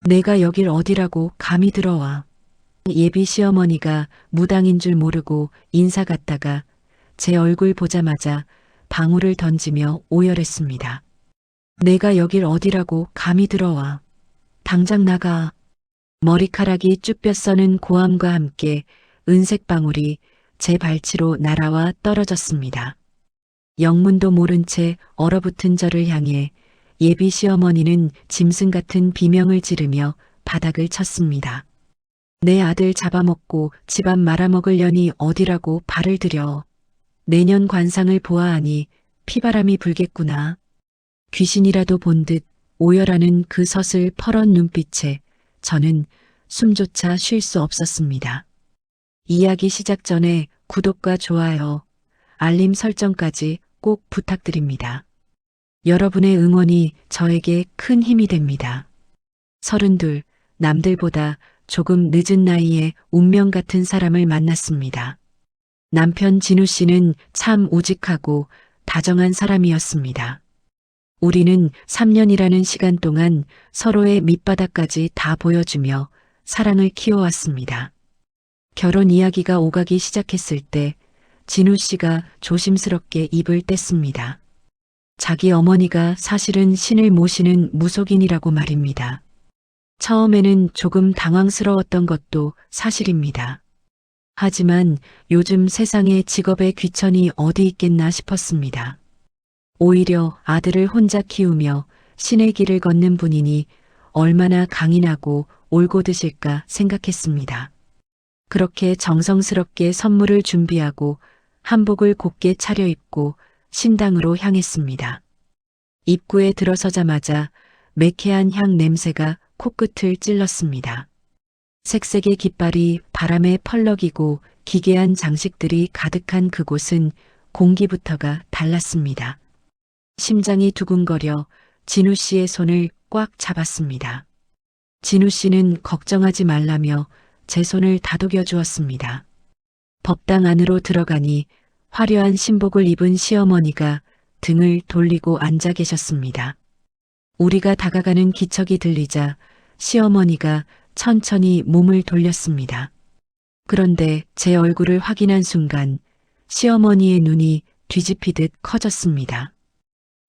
내가 여길 어디라고 감히 들어와. 예비 시어머니가 무당인 줄 모르고 인사 갔다가 제 얼굴 보자마자 방울을 던지며 오열했습니다. 내가 여길 어디라고 감히 들어와. 당장 나가. 머리카락이 쭈뼛 서는 고함과 함께 은색 방울이 제 발치로 날아와 떨어졌습니다. 영문도 모른 채 얼어붙은 저를 향해 예비 시어머니는 짐승 같은 비명을 지르며 바닥을 쳤습니다. 내 아들 잡아먹고 집안 말아먹으려니 어디라고 발을 들여. 내년 관상을 보아하니 피바람이 불겠구나. 귀신이라도 본 듯 오열하는 그 서슬 퍼런 눈빛에 저는 숨조차 쉴 수 없었습니다. 이야기 시작 전에 구독과 좋아요, 알림 설정까지 꼭 부탁드립니다. 여러분의 응원이 저에게 큰 힘이 됩니다. 32, 남들보다 조금 늦은 나이에 운명 같은 사람을 만났습니다. 남편 진우 씨는 참 우직하고 다정한 사람이었습니다. 우리는 3년이라는 시간 동안 서로의 밑바닥까지 다 보여주며 사랑을 키워왔습니다. 결혼 이야기가 오가기 시작했을 때 진우 씨가 조심스럽게 입을 뗐습니다. 자기 어머니가 사실은 신을 모시는 무속인이라고 말입니다. 처음에는 조금 당황스러웠던 것도 사실입니다. 하지만 요즘 세상에 직업의 귀천이 어디 있겠나 싶었습니다. 오히려 아들을 혼자 키우며 신의 길을 걷는 분이니 얼마나 강인하고 올곧으실까 생각했습니다. 그렇게 정성스럽게 선물을 준비하고 한복을 곱게 차려입고 신당으로 향했습니다. 입구에 들어서자마자 매캐한 향 냄새가 코끝을 찔렀습니다. 색색의 깃발이 바람에 펄럭이고 기괴한 장식들이 가득한 그곳은 공기부터가 달랐습니다. 심장이 두근거려 진우 씨의 손을 꽉 잡았습니다. 진우 씨는 걱정하지 말라며 제 손을 다독여 주었습니다. 법당 안으로 들어가니 화려한 신복을 입은 시어머니가 등을 돌리고 앉아 계셨습니다. 우리가 다가가는 기척이 들리자 시어머니가 천천히 몸을 돌렸습니다. 그런데 제 얼굴을 확인한 순간 시어머니의 눈이 뒤집히듯 커졌습니다.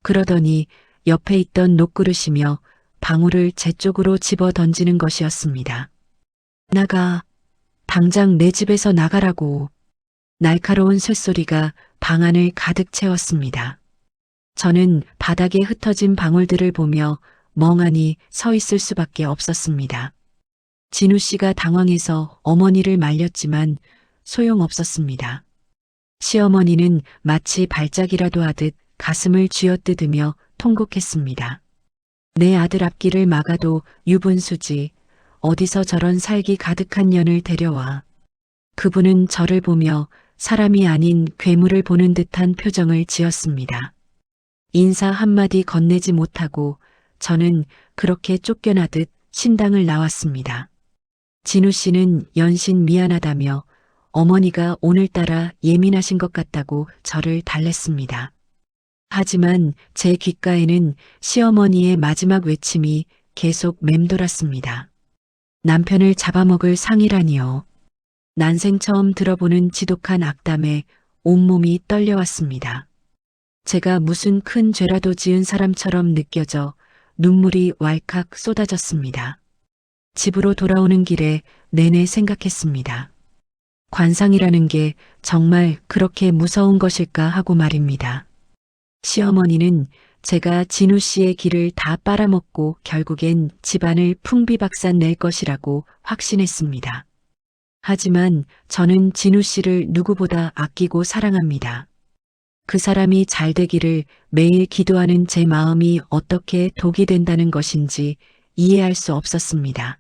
그러더니 옆에 있던 녹그릇이며 방울을 제 쪽으로 집어 던지는 것이었습니다. 나가. 당장 내 집에서 나가라고. 날카로운 쇳소리가 방 안을 가득 채웠습니다. 저는 바닥에 흩어진 방울들을 보며 멍하니 서 있을 수밖에 없었습니다. 진우 씨가 당황해서 어머니를 말렸지만 소용없었습니다. 시어머니는 마치 발작이라도 하듯 가슴을 쥐어뜯으며 통곡했습니다. 내 아들 앞길을 막아도 유분수지 어디서 저런 살기 가득한 년을 데려와. 그분은 저를 보며 사람이 아닌 괴물을 보는 듯한 표정을 지었습니다. 인사 한마디 건네지 못하고 저는 그렇게 쫓겨나듯 신당을 나왔습니다. 진우 씨는 연신 미안하다며 어머니가 오늘따라 예민하신 것 같다고 저를 달랬습니다. 하지만 제 귓가에는 시어머니의 마지막 외침이 계속 맴돌았습니다. 남편을 잡아먹을 상이라니요. 난생 처음 들어보는 지독한 악담에 온몸이 떨려왔습니다. 제가 무슨 큰 죄라도 지은 사람처럼 느껴져 눈물이 왈칵 쏟아졌습니다. 집으로 돌아오는 길에 내내 생각했습니다. 관상이라는 게 정말 그렇게 무서운 것일까 하고 말입니다. 시어머니는 제가 진우 씨의 길을 다 빨아먹고 결국엔 집안을 풍비박산 낼 것이라고 확신했습니다. 하지만 저는 진우 씨를 누구보다 아끼고 사랑합니다. 그 사람이 잘 되기를 매일 기도하는 제 마음이 어떻게 독이 된다는 것인지 이해할 수 없었습니다.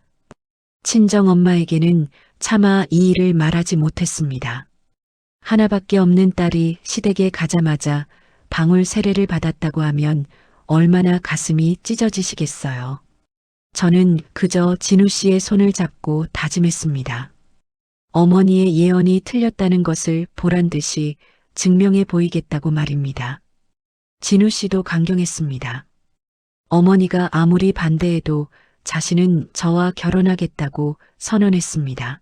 친정엄마에게는 차마 이 일을 말하지 못했습니다. 하나밖에 없는 딸이 시댁에 가자마자 방울 세례를 받았다고 하면 얼마나 가슴이 찢어지시겠어요. 저는 그저 진우 씨의 손을 잡고 다짐했습니다. 어머니의 예언이 틀렸다는 것을 보란듯이 증명해 보이겠다고 말입니다. 진우 씨도 강경했습니다. 어머니가 아무리 반대해도 자신은 저와 결혼하겠다고 선언했습니다.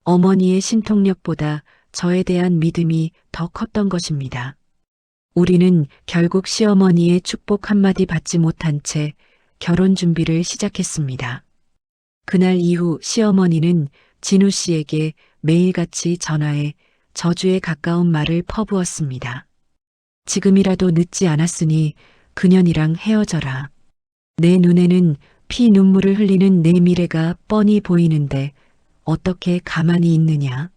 어머니의 신통력보다 저에 대한 믿음이 더 컸던 것입니다. 우리는 결국 시어머니의 축복 한마디 받지 못한 채 결혼 준비를 시작했습니다. 그날 이후 시어머니는 진우 씨에게 매일같이 전화해 저주에 가까운 말을 퍼부었습니다. 지금이라도 늦지 않았으니 그년이랑 헤어져라. 내 눈에는 피 눈물을 흘리는 내 미래가 뻔히 보이는데 어떻게 가만히 있느냐.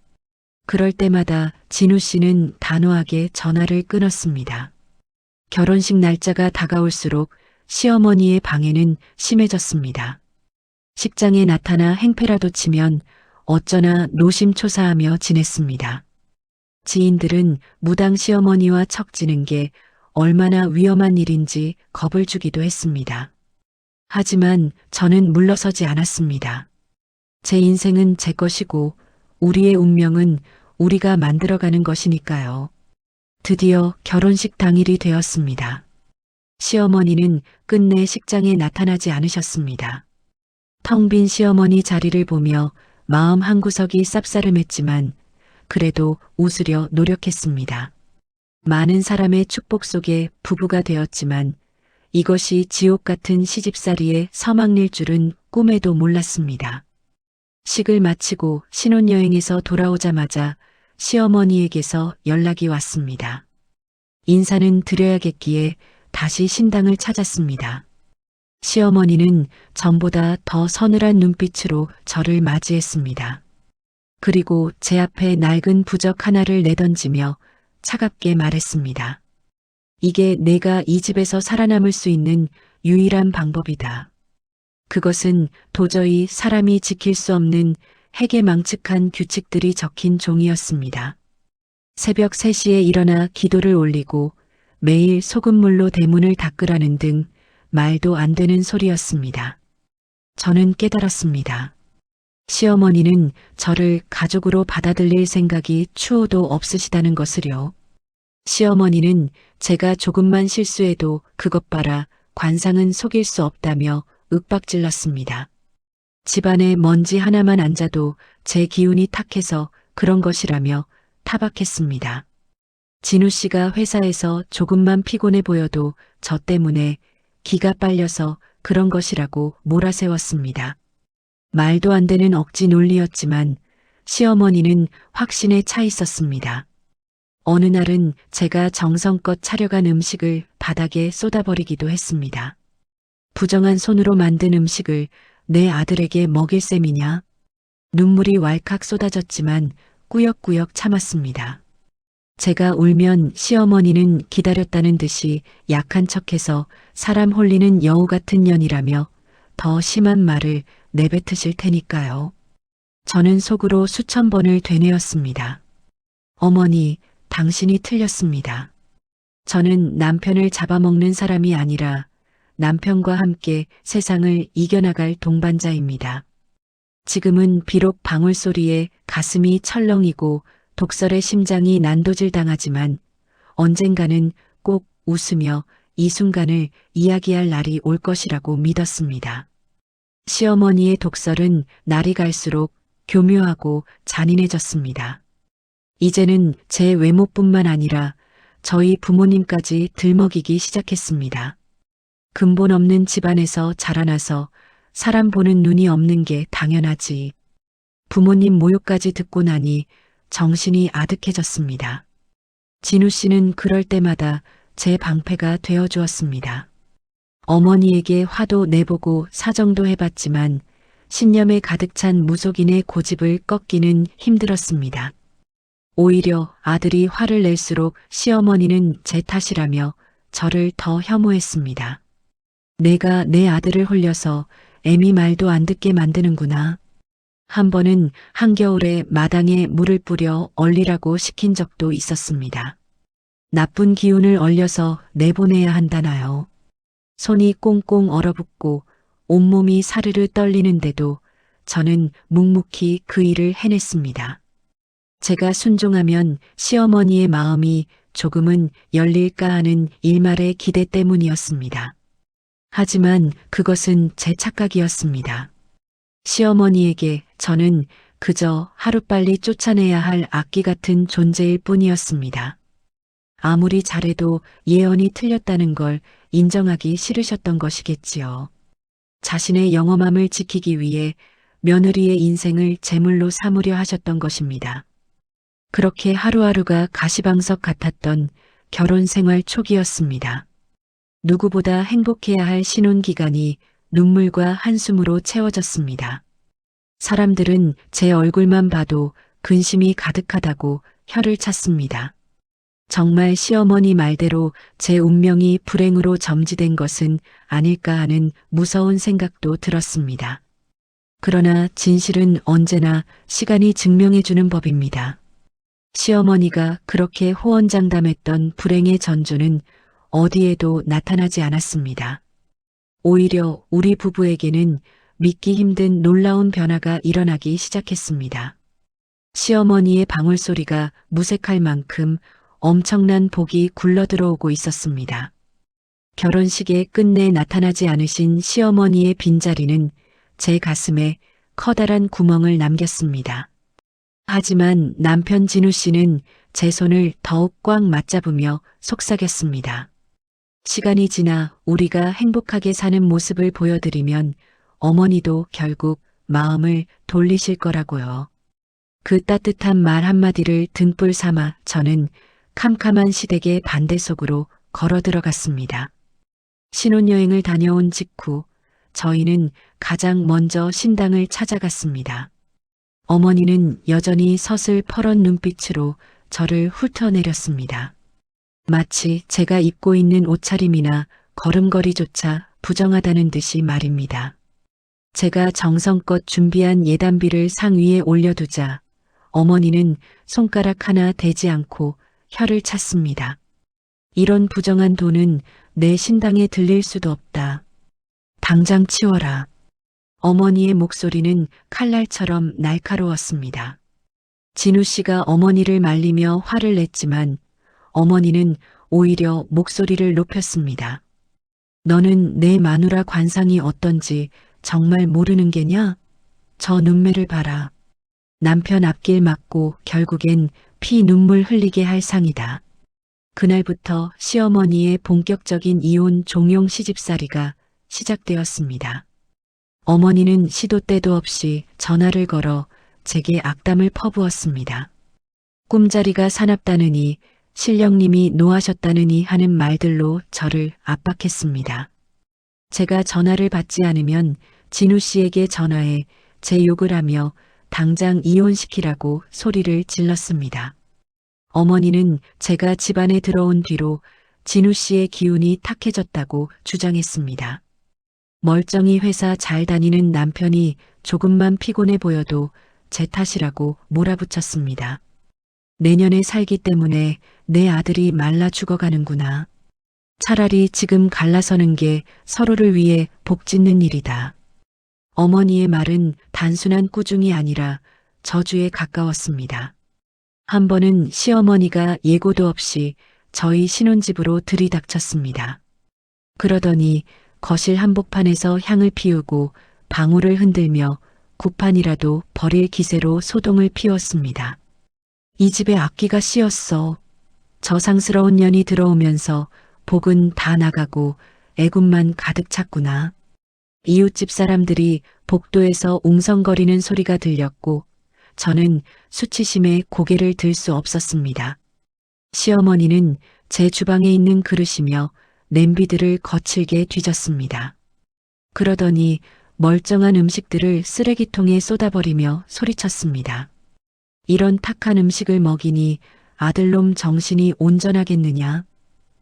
그럴 때마다 진우 씨는 단호하게 전화를 끊었습니다. 결혼식 날짜가 다가올수록 시어머니의 방해는 심해졌습니다. 식장에 나타나 행패라도 치면 어쩌나 노심초사하며 지냈습니다. 지인들은 무당 시어머니와 척지는 게 얼마나 위험한 일인지 겁을 주기도 했습니다. 하지만 저는 물러서지 않았습니다. 제 인생은 제 것이고 우리의 운명은 우리가 만들어가는 것이니까요. 드디어 결혼식 당일이 되었습니다. 시어머니는 끝내 식장에 나타나지 않으셨습니다. 텅 빈 시어머니 자리를 보며 마음 한구석이 쌉싸름했지만 그래도 웃으려 노력했습니다. 많은 사람의 축복 속에 부부가 되었지만 이것이 지옥 같은 시집살이의 서막일 줄은 꿈에도 몰랐습니다. 식을 마치고 신혼여행에서 돌아오자마자 시어머니에게서 연락이 왔습니다. 인사는 드려야겠기에 다시 신당을 찾았습니다. 시어머니는 전보다 더 서늘한 눈빛으로 저를 맞이했습니다. 그리고 제 앞에 낡은 부적 하나를 내던지며 차갑게 말했습니다. 이게 내가 이 집에서 살아남을 수 있는 유일한 방법이다. 그것은 도저히 사람이 지킬 수 없는 해괴망측한 규칙들이 적힌 종이었습니다. 새벽 3시에 일어나 기도를 올리고 매일 소금물로 대문을 닦으라는 등 말도 안 되는 소리였습니다. 저는 깨달았습니다. 시어머니는 저를 가족으로 받아들일 생각이 추호도 없으시다는 것을요. 시어머니는 제가 조금만 실수해도 그것 봐라 관상은 속일 수 없다며 윽박질렀습니다. 집안에 먼지 하나만 앉아도 제 기운이 탁해서 그런 것이라며 타박했습니다. 진우 씨가 회사에서 조금만 피곤해 보여도 저 때문에 기가 빨려서 그런 것이라고 몰아세웠습니다. 말도 안 되는 억지 논리였지만 시어머니는 확신에 차 있었습니다. 어느 날은 제가 정성껏 차려간 음식을 바닥에 쏟아버리기도 했습니다. 부정한 손으로 만든 음식을 내 아들에게 먹일 셈이냐? 눈물이 왈칵 쏟아졌지만 꾸역꾸역 참았습니다. 제가 울면 시어머니는 기다렸다는 듯이 약한 척해서 사람 홀리는 여우 같은 년이라며 더 심한 말을 내뱉으실 테니까요. 저는 속으로 수천 번을 되뇌었습니다. 어머니, 당신이 틀렸습니다. 저는 남편을 잡아먹는 사람이 아니라 남편과 함께 세상을 이겨나갈 동반자입니다. 지금은 비록 방울소리에 가슴이 철렁이고 독설의 심장이 난도질 당하지만 언젠가는 꼭 웃으며 이 순간을 이야기할 날이 올 것이라고 믿었습니다. 시어머니의 독설은 날이 갈수록 교묘하고 잔인해졌습니다. 이제는 제 외모뿐만 아니라 저희 부모님까지 들먹이기 시작했습니다. 근본 없는 집안에서 자라나서 사람 보는 눈이 없는 게 당연하지. 부모님 모욕까지 듣고 나니 정신이 아득해졌습니다. 진우 씨는 그럴 때마다 제 방패가 되어주었습니다. 어머니에게 화도 내보고 사정도 해봤지만 신념에 가득 찬 무속인의 고집을 꺾기는 힘들었습니다. 오히려 아들이 화를 낼수록 시어머니는 제 탓이라며 저를 더 혐오했습니다. 내가 내 아들을 홀려서 애미 말도 안 듣게 만드는구나. 한 번은 한겨울에 마당에 물을 뿌려 얼리라고 시킨 적도 있었습니다. 나쁜 기운을 얼려서 내보내야 한다나요. 손이 꽁꽁 얼어붙고 온몸이 사르르 떨리는데도 저는 묵묵히 그 일을 해냈습니다. 제가 순종하면 시어머니의 마음이 조금은 열릴까 하는 일말의 기대 때문이었습니다. 하지만 그것은 제 착각이었습니다. 시어머니에게 저는 그저 하루빨리 쫓아내야 할 악기 같은 존재일 뿐이었습니다. 아무리 잘해도 예언이 틀렸다는 걸 인정하기 싫으셨던 것이겠지요. 자신의 영험함을 지키기 위해 며느리의 인생을 제물로 삼으려 하셨던 것입니다. 그렇게 하루하루가 가시방석 같았던 결혼 생활 초기였습니다. 누구보다 행복해야 할 신혼 기간이 눈물과 한숨으로 채워졌습니다. 사람들은 제 얼굴만 봐도 근심이 가득하다고 혀를 찼습니다. 정말 시어머니 말대로 제 운명이 불행으로 점지된 것은 아닐까 하는 무서운 생각도 들었습니다. 그러나 진실은 언제나 시간이 증명해주는 법입니다. 시어머니가 그렇게 호언장담했던 불행의 전조는 어디에도 나타나지 않았습니다. 오히려 우리 부부에게는 믿기 힘든 놀라운 변화가 일어나기 시작했습니다. 시어머니의 방울소리가 무색할 만큼 엄청난 복이 굴러들어오고 있었습니다. 결혼식에 끝내 나타나지 않으신 시어머니의 빈자리는 제 가슴에 커다란 구멍을 남겼습니다. 하지만 남편 진우 씨는 제 손을 더욱 꽉 맞잡으며 속삭였습니다. 시간이 지나 우리가 행복하게 사는 모습을 보여드리면 어머니도 결국 마음을 돌리실 거라고요. 그 따뜻한 말 한마디를 등불 삼아 저는 캄캄한 시댁의 반대 속으로 걸어 들어갔습니다. 신혼여행을 다녀온 직후 저희는 가장 먼저 신당을 찾아갔습니다. 어머니는 여전히 서슬퍼런 눈빛으로 저를 훑어내렸습니다. 마치 제가 입고 있는 옷차림이나 걸음걸이조차 부정하다는 듯이 말입니다. 제가 정성껏 준비한 예단비를 상 위에 올려두자 어머니는 손가락 하나 대지 않고 혀를 찼습니다. 이런 부정한 돈은 내 신당에 들릴 수도 없다. 당장 치워라. 어머니의 목소리는 칼날처럼 날카로웠습니다. 진우 씨가 어머니를 말리며 화를 냈지만 어머니는 오히려 목소리를 높였습니다. 너는 내 마누라 관상이 어떤지 정말 모르는 게냐? 저 눈매를 봐라. 남편 앞길 막고 결국엔 피 눈물 흘리게 할 상이다. 그날부터 시어머니의 본격적인 이혼 종용 시집살이가 시작되었습니다. 어머니는 시도 때도 없이 전화를 걸어 제게 악담을 퍼부었습니다. 꿈자리가 사납다느니 신령님이 노하셨다느니 하는 말들로 저를 압박했습니다. 제가 전화를 받지 않으면 진우 씨에게 전화해 제 욕을 하며 당장 이혼시키라고 소리를 질렀습니다. 어머니는 제가 집안에 들어온 뒤로 진우 씨의 기운이 탁해졌다고 주장했습니다. 멀쩡히 회사 잘 다니는 남편이 조금만 피곤해 보여도 제 탓이라고 몰아붙였습니다. 내년에 살기 때문에 내 아들이 말라 죽어가는구나. 차라리 지금 갈라서는 게 서로를 위해 복짓는 일이다. 어머니의 말은 단순한 꾸중이 아니라 저주에 가까웠습니다. 한 번은 시어머니가 예고도 없이 저희 신혼집으로 들이닥쳤습니다. 그러더니 거실 한복판에서 향을 피우고 방울을 흔들며 구판이라도 버릴 기세로 소동을 피웠습니다. 이 집에 악기가 씌었어. 저상스러운 년이 들어오면서 복은 다 나가고 애군만 가득 찼구나. 이웃집 사람들이 복도에서 웅성거리는 소리가 들렸고 저는 수치심에 고개를 들 수 없었습니다. 시어머니는 제 주방에 있는 그릇이며 냄비들을 거칠게 뒤졌습니다. 그러더니 멀쩡한 음식들을 쓰레기통에 쏟아버리며 소리쳤습니다. 이런 탁한 음식을 먹이니 아들놈 정신이 온전하겠느냐.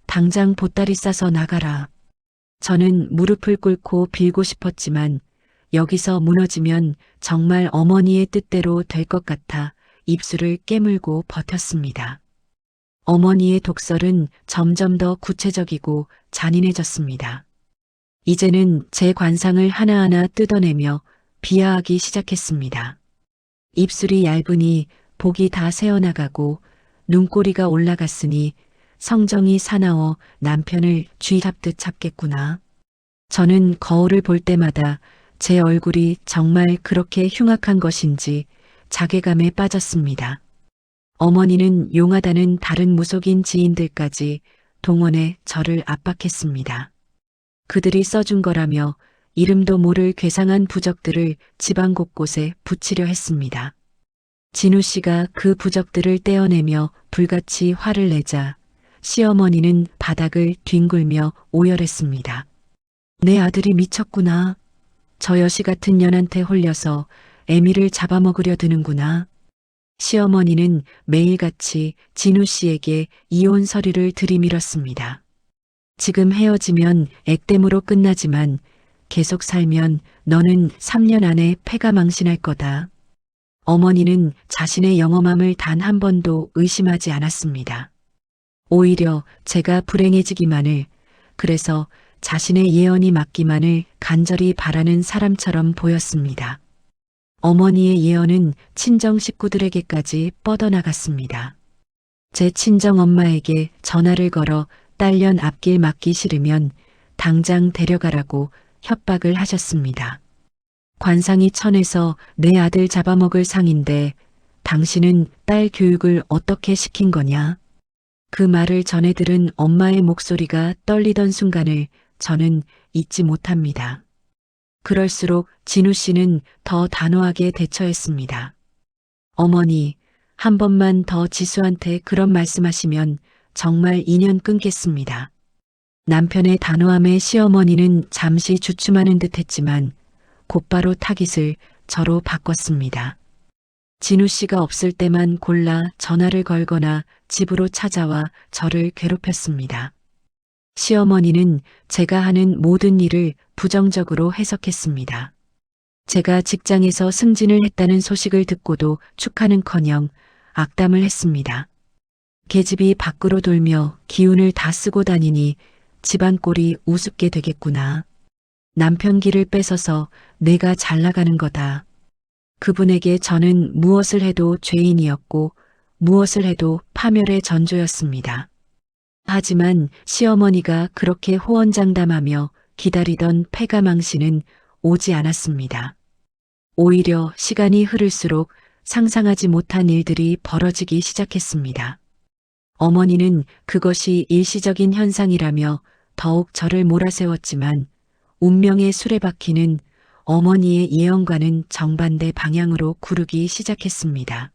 당장 보따리 싸서 나가라. 저는 무릎을 꿇고 빌고 싶었지만 여기서 무너지면 정말 어머니의 뜻대로 될 것 같아 입술을 깨물고 버텼습니다. 어머니의 독설은 점점 더 구체적이고 잔인해졌습니다. 이제는 제 관상을 하나하나 뜯어내며 비하하기 시작했습니다. 입술이 얇으니 복이 다 새어나가고 눈꼬리가 올라갔으니 성정이 사나워 남편을 쥐잡듯 잡겠구나. 저는 거울을 볼 때마다 제 얼굴이 정말 그렇게 흉악한 것인지 자괴감에 빠졌습니다. 어머니는 용하다는 다른 무속인 지인들까지 동원해 저를 압박했습니다. 그들이 써준 거라며 이름도 모를 괴상한 부적들을 집안 곳곳에 붙이려 했습니다. 진우 씨가 그 부적들을 떼어내며 불같이 화를 내자 시어머니는 바닥을 뒹굴며 오열했습니다. 내 아들이 미쳤구나. 저 여시 같은 년한테 홀려서 애미를 잡아먹으려 드는구나. 시어머니는 매일같이 진우 씨에게 이혼 서류를 들이밀었습니다. 지금 헤어지면 액땜으로 끝나지만 계속 살면 너는 3년 안에 폐가 망신할 거다. 어머니는 자신의 영험함을 단 한 번도 의심하지 않았습니다. 오히려 제가 불행해지기만을, 그래서 자신의 예언이 맞기만을 간절히 바라는 사람처럼 보였습니다. 어머니의 예언은 친정 식구들에게까지 뻗어나갔습니다. 제 친정 엄마에게 전화를 걸어 딸년 앞길 막기 싫으면 당장 데려가라고 협박을 하셨습니다. 관상이 천에서 내 아들 잡아먹을 상인데 당신은 딸 교육을 어떻게 시킨 거냐? 그 말을 전해 들은 엄마의 목소리가 떨리던 순간을 저는 잊지 못합니다. 그럴수록 진우 씨는 더 단호하게 대처했습니다. 어머니, 한 번만 더 지수한테 그런 말씀하시면 정말 인연 끊겠습니다. 남편의 단호함에 시어머니는 잠시 주춤하는 듯 했지만 곧바로 타깃을 저로 바꿨습니다. 진우 씨가 없을 때만 골라 전화를 걸거나 집으로 찾아와 저를 괴롭혔습니다. 시어머니는 제가 하는 모든 일을 부정적으로 해석했습니다. 제가 직장에서 승진을 했다는 소식을 듣고도 축하는커녕 악담을 했습니다. 계집이 밖으로 돌며 기운을 다 쓰고 다니니 집안 꼴이 우습게 되겠구나. 남편 길을 뺏어서 내가 잘 나가는 거다. 그분에게 저는 무엇을 해도 죄인이었고 무엇을 해도 파멸의 전조였습니다. 하지만 시어머니가 그렇게 호언장담하며 기다리던 폐가 망신은 오지 않았습니다. 오히려 시간이 흐를수록 상상하지 못한 일들이 벌어지기 시작했습니다. 어머니는 그것이 일시적인 현상이라며 더욱 저를 몰아세웠지만 운명의 수레바퀴는 어머니의 예언과는 정반대 방향으로 구르기 시작했습니다.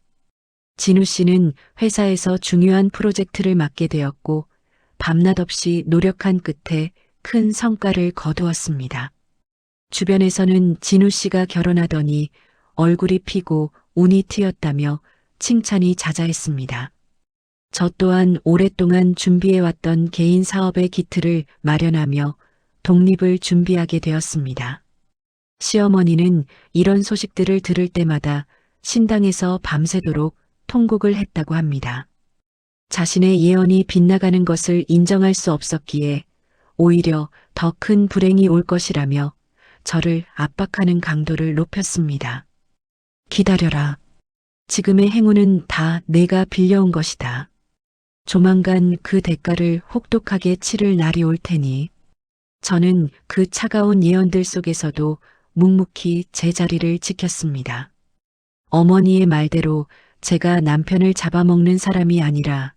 진우 씨는 회사에서 중요한 프로젝트를 맡게 되었고 밤낮 없이 노력한 끝에 큰 성과를 거두었습니다. 주변에서는 진우 씨가 결혼하더니 얼굴이 피고 운이 트였다며 칭찬이 자자했습니다. 저 또한 오랫동안 준비해왔던 개인 사업의 기틀을 마련하며 독립을 준비하게 되었습니다. 시어머니는 이런 소식들을 들을 때마다 신당에서 밤새도록 통곡을 했다고 합니다. 자신의 예언이 빗나가는 것을 인정할 수 없었기에 오히려 더 큰 불행이 올 것이라며 저를 압박하는 강도를 높였습니다. 기다려라. 지금의 행운은 다 내가 빌려온 것이다. 조만간 그 대가를 혹독하게 치를 날이 올 테니. 저는 그 차가운 예언들 속에서도 묵묵히 제 자리를 지켰습니다. 어머니의 말대로 제가 남편을 잡아먹는 사람이 아니라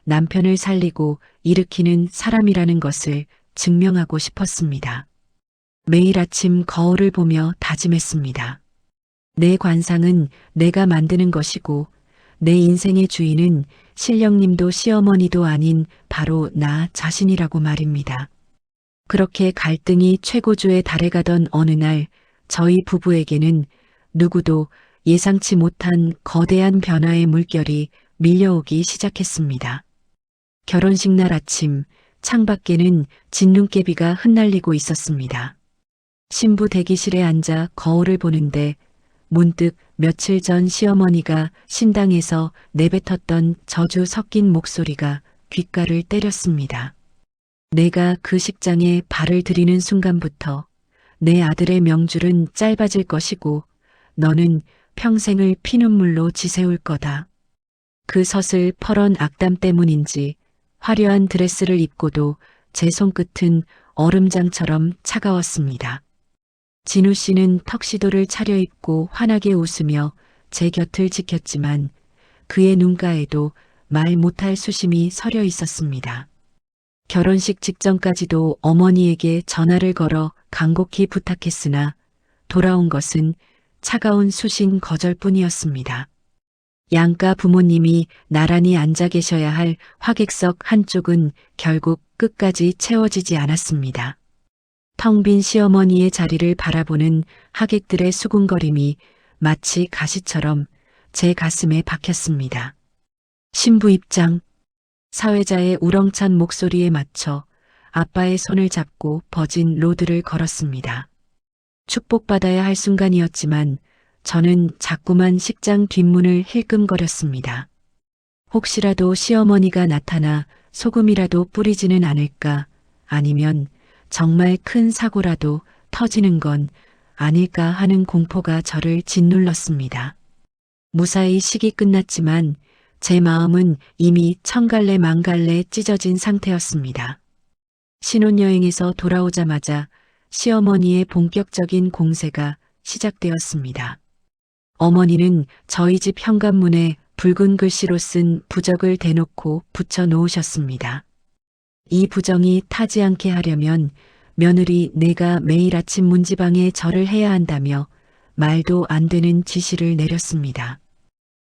남편을 살리고 일으키는 사람이라는 것을 증명하고 싶었습니다. 매일 아침 거울을 보며 다짐했습니다. 내 관상은 내가 만드는 것이고 내 인생의 주인은 신령님도 시어머니도 아닌 바로 나 자신이라고 말입니다. 그렇게 갈등이 최고조에 달해가던 어느 날 저희 부부에게는 누구도 예상치 못한 거대한 변화의 물결이 밀려오기 시작했습니다. 결혼식 날 아침 창밖에는 진눈깨비가 흩날리고 있었습니다. 신부 대기실에 앉아 거울을 보는데 문득 며칠 전 시어머니가 신당에서 내뱉었던 저주 섞인 목소리가 귓가를 때렸습니다. 내가 그 식장에 발을 들이는 순간부터 내 아들의 명줄은 짧아질 것이고 너는 평생을 피눈물로 지새울 거다. 그 서슬 퍼런 악담 때문인지 화려한 드레스를 입고도 제 손끝은 얼음장처럼 차가웠습니다. 진우 씨는 턱시도를 차려입고 환하게 웃으며 제 곁을 지켰지만 그의 눈가에도 말 못할 수심이 서려 있었습니다. 결혼식 직전까지도 어머니에게 전화를 걸어 간곡히 부탁했으나 돌아온 것은 차가운 수신 거절뿐이었습니다. 양가 부모님이 나란히 앉아 계셔야 할 화객석 한쪽은 결국 끝까지 채워지지 않았습니다. 텅 빈 시어머니의 자리를 바라보는 하객들의 수군거림이 마치 가시처럼 제 가슴에 박혔습니다. 신부 입장. 사회자의 우렁찬 목소리에 맞춰 아빠의 손을 잡고 버진 로드를 걸었습니다. 축복받아야 할 순간이었지만 저는 자꾸만 식장 뒷문을 힐끔거렸습니다. 혹시라도 시어머니가 나타나 소금이라도 뿌리지는 않을까, 아니면 정말 큰 사고라도 터지는 건 아닐까 하는 공포가 저를 짓눌렀습니다. 무사히 식이 끝났지만 제 마음은 이미 천갈래 만갈래 찢어진 상태였습니다. 신혼여행에서 돌아오자마자 시어머니의 본격적인 공세가 시작되었습니다. 어머니는 저희 집 현관문에 붉은 글씨로 쓴 부적을 대놓고 붙여 놓으셨습니다. 이 부정이 타지 않게 하려면 며느리 내가 매일 아침 문지방에 절을 해야 한다며 말도 안 되는 지시를 내렸습니다.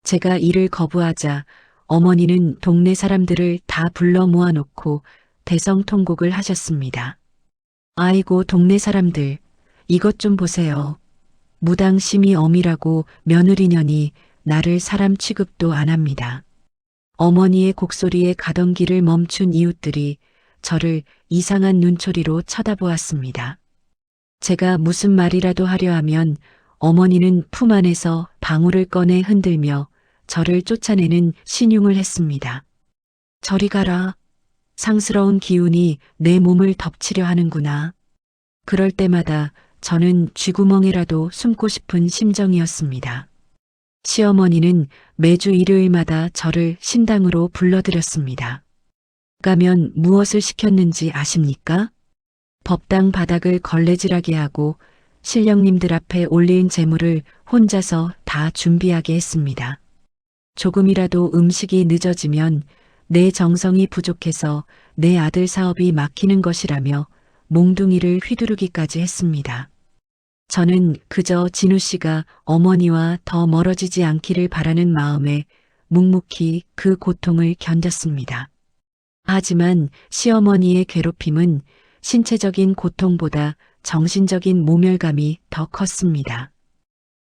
제가 이를 거부하자 어머니는 동네 사람들을 다 불러 모아놓고 대성통곡을 하셨습니다. 아이고 동네 사람들, 이것 좀 보세요. 무당심이 엄이라고 며느리년이 나를 사람 취급도 안 합니다. 어머니의 곡소리에 가던 길을 멈춘 이웃들이 저를 이상한 눈초리로 쳐다보았습니다. 제가 무슨 말이라도 하려 하면 어머니는 품 안에서 방울을 꺼내 흔들며 저를 쫓아내는 신용을 했습니다. 저리 가라. 상스러운 기운이 내 몸을 덮치려 하는구나. 그럴 때마다 저는 쥐구멍에라도 숨고 싶은 심정이었습니다. 시어머니는 매주 일요일마다 저를 신당으로 불러들였습니다. 가면 무엇을 시켰는지 아십니까? 법당 바닥을 걸레질하게 하고 신령님들 앞에 올린 재물을 혼자서 다 준비하게 했습니다. 조금이라도 음식이 늦어지면 내 정성이 부족해서 내 아들 사업이 막히는 것이라며 몽둥이를 휘두르기까지 했습니다. 저는 그저 진우 씨가 어머니와 더 멀어지지 않기를 바라는 마음에 묵묵히 그 고통을 견뎠습니다. 하지만 시어머니의 괴롭힘은 신체적인 고통보다 정신적인 모멸감이 더 컸습니다.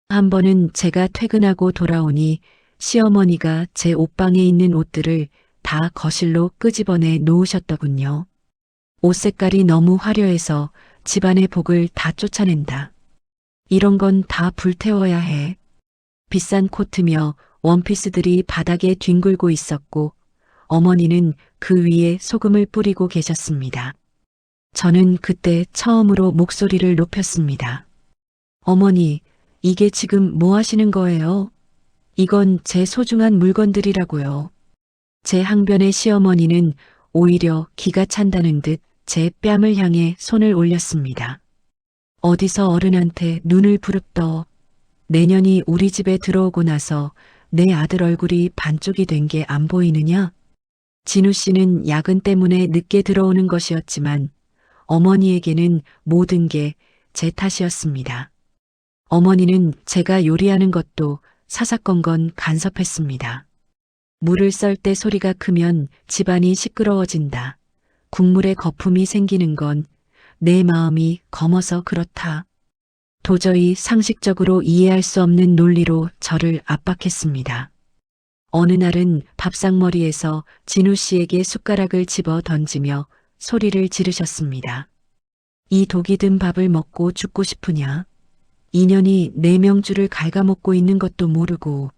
한 번은 제가 퇴근하고 돌아오니 시어머니가 제 옷방에 있는 옷들을 다 거실로 끄집어내 놓으셨더군요. 옷 색깔이 너무 화려해서 집안의 복을 다 쫓아낸다. 이런 건 다 불태워야 해. 비싼 코트며 원피스들이 바닥에 뒹굴고 있었고 어머니는 그 위에 소금을 뿌리고 계셨습니다. 저는 그때 처음으로 목소리를 높였습니다. 어머니, 이게 지금 뭐 하시는 거예요? 이건 제 소중한 물건들이라고요. 제 항변의 시어머니는 오히려 기가 찬다는 듯 제 뺨을 향해 손을 올렸습니다. 어디서 어른한테 눈을 부릅떠. 내년이 우리 집에 들어오고 나서 내 아들 얼굴이 반쪽이 된 게 안 보이느냐? 진우 씨는 야근 때문에 늦게 들어오는 것이었지만 어머니에게는 모든 게 제 탓이었습니다. 어머니는 제가 요리하는 것도 사사건건 간섭했습니다. 물을 썰 때 소리가 크면 집안이 시끄러워진다. 국물에 거품이 생기는 건 내 마음이 검어서 그렇다. 도저히 상식적으로 이해할 수 없는 논리로 저를 압박했습니다. 어느 날은 밥상머리에서 진우 씨에게 숟가락을 집어 던지며 소리를 지르셨습니다. 이 독이 든 밥을 먹고 죽고 싶으냐? 인연이 내 명주를 갉아먹고 있는 것도 모르고.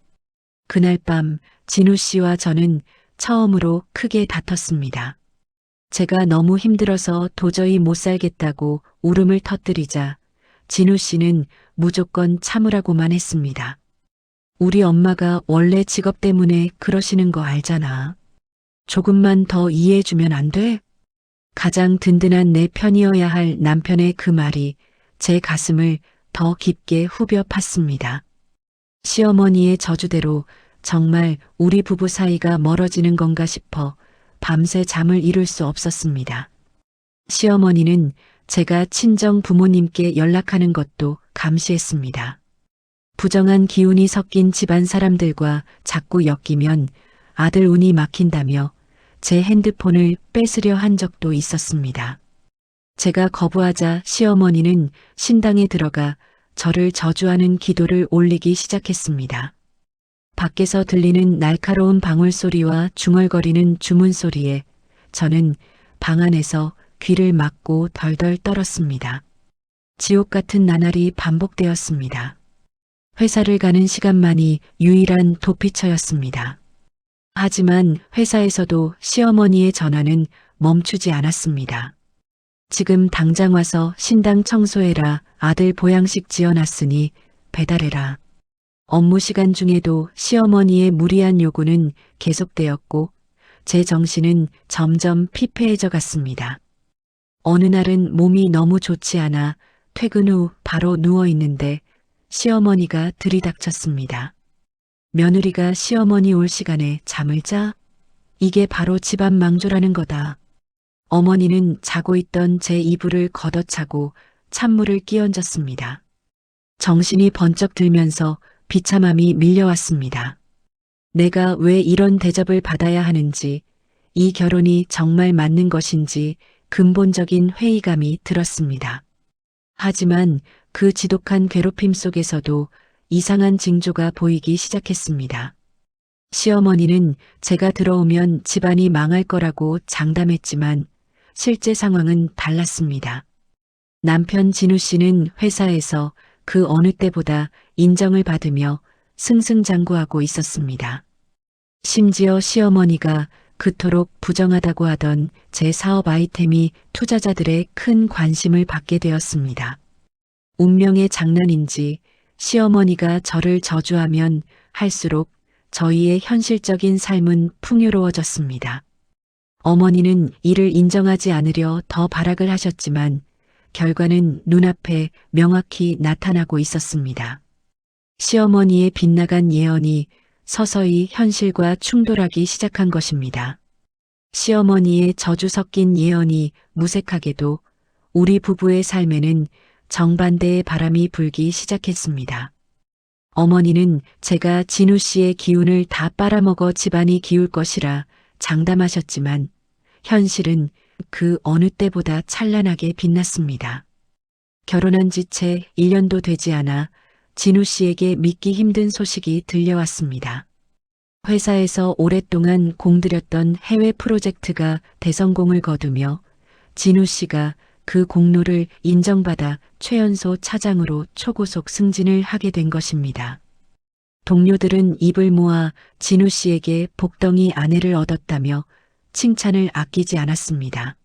그날 밤 진우 씨와 저는 처음으로 크게 다퉜습니다. 제가 너무 힘들어서 도저히 못 살겠다고 울음을 터뜨리자 진우 씨는 무조건 참으라고만 했습니다. 우리 엄마가 원래 직업 때문에 그러시는 거 알잖아. 조금만 더 이해해주면 안 돼? 가장 든든한 내 편이어야 할 남편의 그 말이 제 가슴을 더 깊게 후벼 팠습니다. 시어머니의 저주대로 정말 우리 부부 사이가 멀어지는 건가 싶어 밤새 잠을 이룰 수 없었습니다. 시어머니는 제가 친정 부모님께 연락하는 것도 감시했습니다. 부정한 기운이 섞인 집안 사람들과 자꾸 엮이면 아들 운이 막힌다며 제 핸드폰을 뺏으려 한 적도 있었습니다. 제가 거부하자 시어머니는 신당에 들어가 저를 저주하는 기도를 올리기 시작했습니다. 밖에서 들리는 날카로운 방울 소리와 중얼거리는 주문 소리에 저는 방 안에서 귀를 막고 덜덜 떨었습니다. 지옥 같은 나날이 반복되었습니다. 회사를 가는 시간만이 유일한 도피처였습니다. 하지만 회사에서도 시어머니의 전화는 멈추지 않았습니다. 지금 당장 와서 신당 청소해라, 아들 보양식 지어놨으니 배달해라. 업무 시간 중에도 시어머니의 무리한 요구는 계속되었고 제 정신은 점점 피폐해져 갔습니다. 어느 날은 몸이 너무 좋지 않아 퇴근 후 바로 누워 있는데 시어머니가 들이닥쳤습니다. 며느리가 시어머니 올 시간에 잠을 자? 이게 바로 집안 망조라는 거다. 어머니는 자고 있던 제 이불을 걷어차고 찬물을 끼얹었습니다. 정신이 번쩍 들면서 비참함이 밀려왔습니다. 내가 왜 이런 대접을 받아야 하는지, 이 결혼이 정말 맞는 것인지 근본적인 회의감이 들었습니다. 하지만 그 지독한 괴롭힘 속에서도 이상한 징조가 보이기 시작했습니다. 시어머니는 제가 들어오면 집안이 망할 거라고 장담했지만 실제 상황은 달랐습니다. 남편 진우 씨는 회사에서 그 어느 때보다 인정을 받으며 승승장구하고 있었습니다. 심지어 시어머니가 그토록 부정하다고 하던 제 사업 아이템이 투자자들의 큰 관심을 받게 되었습니다. 운명의 장난인지 시어머니가 저를 저주하면 할수록 저희의 현실적인 삶은 풍요로워졌습니다. 어머니는 이를 인정하지 않으려 더 발악을 하셨지만 결과는 눈앞에 명확히 나타나고 있었습니다. 시어머니의 빗나간 예언이 서서히 현실과 충돌하기 시작한 것입니다. 시어머니의 저주 섞인 예언이 무색하게도 우리 부부의 삶에는 정반대의 바람이 불기 시작했습니다. 어머니는 제가 진우 씨의 기운을 다 빨아먹어 집안이 기울 것이라 장담하셨지만 현실은 그 어느 때보다 찬란하게 빛났습니다. 결혼한 지 채 1년도 되지 않아 진우 씨에게 믿기 힘든 소식이 들려왔습니다. 회사에서 오랫동안 공들였던 해외 프로젝트가 대성공을 거두며 진우 씨가 그 공로를 인정받아 최연소 차장으로 초고속 승진을 하게 된 것입니다. 동료들은 입을 모아 진우 씨에게 복덩이 아내를 얻었다며 칭찬을 아끼지 않았습니다.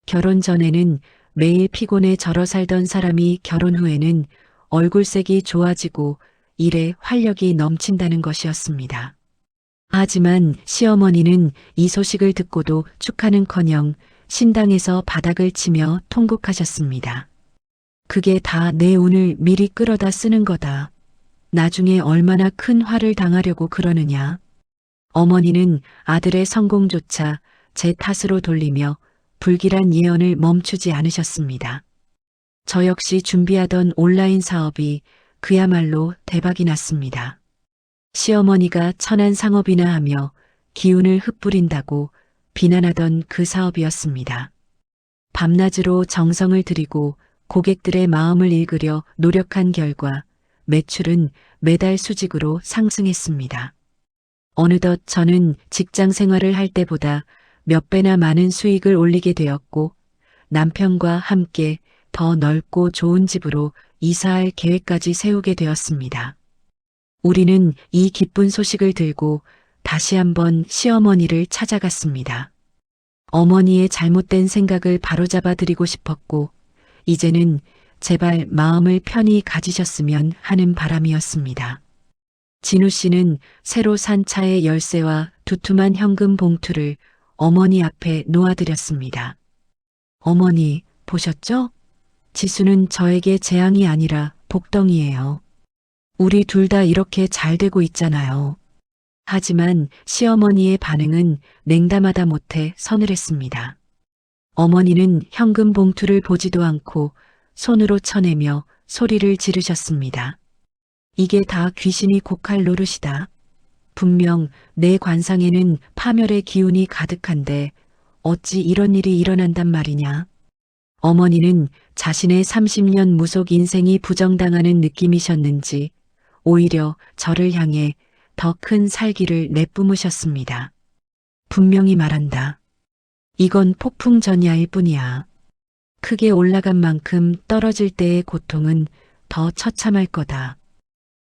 결혼 전에는 매일 피곤해 절어 살던 사람이 결혼 후에는 얼굴색이 좋아지고 일에 활력이 넘친다는 것이었습니다. 하지만 시어머니는 이 소식을 듣고도 축하는커녕 신당에서 바닥을 치며 통곡하셨습니다. 그게 다 내 운을 미리 끌어다 쓰는 거다. 나중에 얼마나 큰 화를 당하려고 그러느냐. 어머니는 아들의 성공조차 제 탓으로 돌리며 불길한 예언을 멈추지 않으셨습니다. 저 역시 준비하던 온라인 사업이 그야말로 대박이 났습니다. 시어머니가 천한 상업이나 하며 기운을 흩뿌린다고 비난하던 그 사업이었습니다. 밤낮으로 정성을 들이고 고객들의 마음을 읽으려 노력한 결과 매출은 매달 수직으로 상승했습니다. 어느덧 저는 직장 생활을 할 때보다 몇 배나 많은 수익을 올리게 되었고 남편과 함께 더 넓고 좋은 집으로 이사할 계획까지 세우게 되었습니다. 우리는 이 기쁜 소식을 들고 다시 한번 시어머니를 찾아갔습니다. 어머니의 잘못된 생각을 바로잡아 드리고 싶었고 이제는 제발 마음을 편히 가지셨으면 하는 바람이었습니다. 진우 씨는 새로 산 차의 열쇠와 두툼한 현금 봉투를 어머니 앞에 놓아드렸습니다. 어머니, 보셨죠? 지수는 저에게 재앙이 아니라 복덩이에요. 우리 둘 다 이렇게 잘 되고 있잖아요. 하지만 시어머니의 반응은 냉담하다 못해 서늘했습니다. 어머니는 현금 봉투를 보지도 않고 손으로 쳐내며 소리를 지르셨습니다. 이게 다 귀신이 곡할 노릇이다. 분명 내 관상에는 파멸의 기운이 가득한데 어찌 이런 일이 일어난단 말이냐. 어머니는 자신의 30년 무속 인생이 부정당하는 느낌이셨는지 오히려 저를 향해 더 큰 살기를 내뿜으셨습니다. 분명히 말한다. 이건 폭풍 전야일 뿐이야. 크게 올라간 만큼 떨어질 때의 고통은 더 처참할 거다.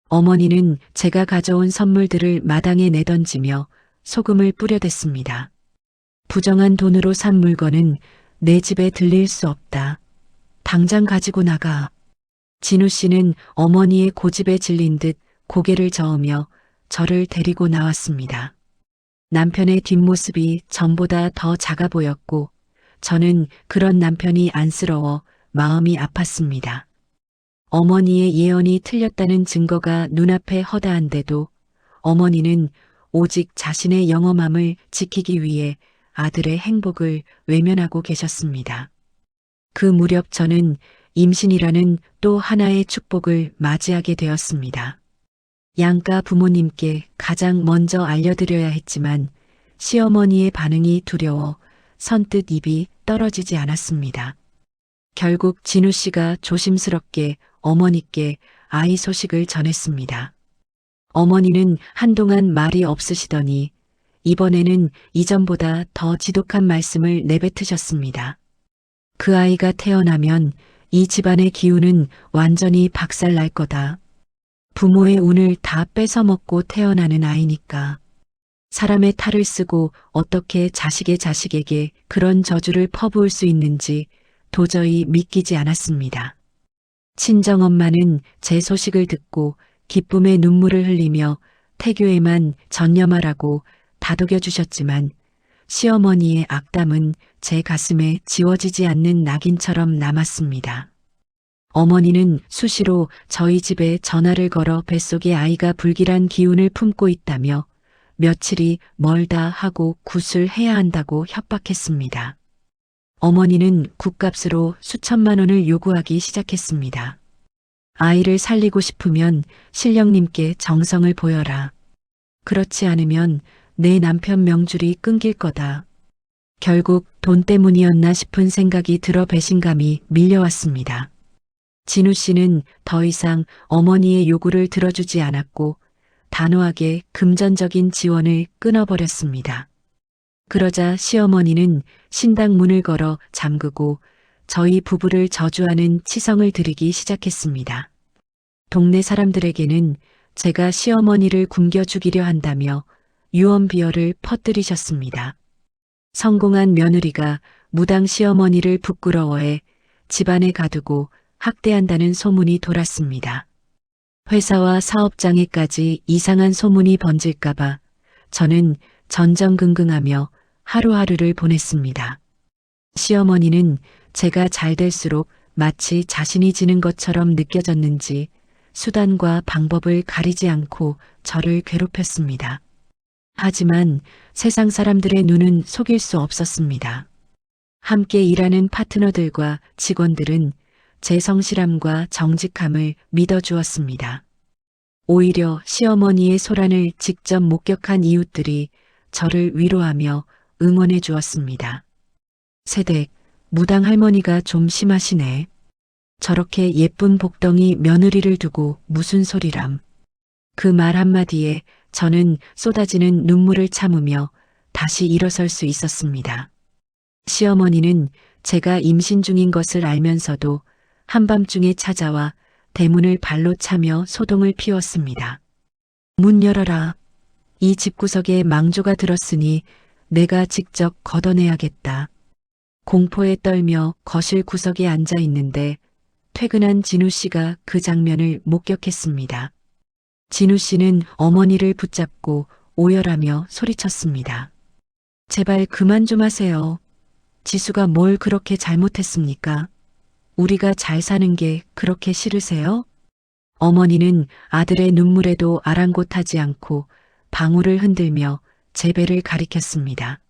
어머니는 제가 가져온 선물들을 마당에 내던지며 소금을 뿌려댔습니다. 부정한 돈으로 산 물건은 내 집에 들릴 수 없다. 당장 가지고 나가. 진우 씨는 어머니의 고집에 질린 듯 고개를 저으며 저를 데리고 나왔습니다. 남편의 뒷모습이 전보다 더 작아 보였고 저는 그런 남편이 안쓰러워 마음이 아팠습니다. 어머니의 예언이 틀렸다는 증거가 눈앞에 허다한데도 어머니는 오직 자신의 영험함을 지키기 위해 아들의 행복을 외면하고 계셨습니다. 그 무렵 저는 임신이라는 또 하나의 축복을 맞이하게 되었습니다. 양가 부모님께 가장 먼저 알려드려야 했지만 시어머니의 반응이 두려워 선뜻 입이 떨어지지 않았습니다. 결국 진우 씨가 조심스럽게 어머니께 아이 소식을 전했습니다. 어머니는 한동안 말이 없으시더니 이번에는 이전보다 더 지독한 말씀을 내뱉으셨습니다. 그 아이가 태어나면 이 집안의 기운은 완전히 박살날 거다. 부모의 운을 다 뺏어먹고 태어나는 아이니까. 사람의 탈을 쓰고 어떻게 자식의 자식에게 그런 저주를 퍼부을 수 있는지 도저히 믿기지 않았습니다. 친정엄마는 제 소식을 듣고 기쁨의 눈물을 흘리며 태교에만 전념하라고 다독여 주셨지만 시어머니의 악담은 제 가슴에 지워지지 않는 낙인처럼 남았습니다. 어머니는 수시로 저희 집에 전화를 걸어 뱃속에 아이가 불길한 기운을 품고 있다며 며칠이 멀다 하고 굿을 해야 한다고 협박했습니다. 어머니는 굿값으로 수천만 원을 요구하기 시작했습니다. 아이를 살리고 싶으면 신령님께 정성을 보여라. 그렇지 않으면 내 남편 명줄이 끊길 거다. 결국 돈 때문이었나 싶은 생각이 들어 배신감이 밀려왔습니다. 진우 씨는 더 이상 어머니의 요구를 들어주지 않았고 단호하게 금전적인 지원을 끊어버렸습니다. 그러자 시어머니는 신당 문을 걸어 잠그고 저희 부부를 저주하는 치성을 드리기 시작했습니다. 동네 사람들에게는 제가 시어머니를 굶겨 죽이려 한다며 유언비어를 퍼뜨리셨습니다. 성공한 며느리가 무당 시어머니를 부끄러워해 집안에 가두고 학대한다는 소문이 돌았습니다. 회사와 사업장에까지 이상한 소문이 번질까봐 저는 전전긍긍하며 하루하루를 보냈습니다. 시어머니는 제가 잘 될수록 마치 자신이 지는 것처럼 느껴졌는지 수단과 방법을 가리지 않고 저를 괴롭혔습니다. 하지만 세상 사람들의 눈은 속일 수 없었습니다. 함께 일하는 파트너들과 직원들은 제 성실함과 정직함을 믿어주었습니다. 오히려 시어머니의 소란을 직접 목격한 이웃들이 저를 위로하며 응원해 주었습니다. 세댁, 무당 할머니가 좀 심하시네. 저렇게 예쁜 복덩이 며느리를 두고 무슨 소리람. 그 말 한마디에 저는 쏟아지는 눈물을 참으며 다시 일어설 수 있었습니다. 시어머니는 제가 임신 중인 것을 알면서도 한밤중에 찾아와 대문을 발로 차며 소동을 피웠습니다. 문 열어라. 이 집구석에 망조가 들었으니 내가 직접 걷어내야겠다. 공포에 떨며 거실 구석에 앉아 있는데 퇴근한 진우 씨가 그 장면을 목격했습니다. 진우 씨는 어머니를 붙잡고 오열하며 소리쳤습니다. 제발 그만 좀 하세요. 지수가 뭘 그렇게 잘못했습니까? 우리가 잘 사는 게 그렇게 싫으세요? 어머니는 아들의 눈물에도 아랑곳하지 않고 방울을 흔들며 제 배를 가리켰습니다.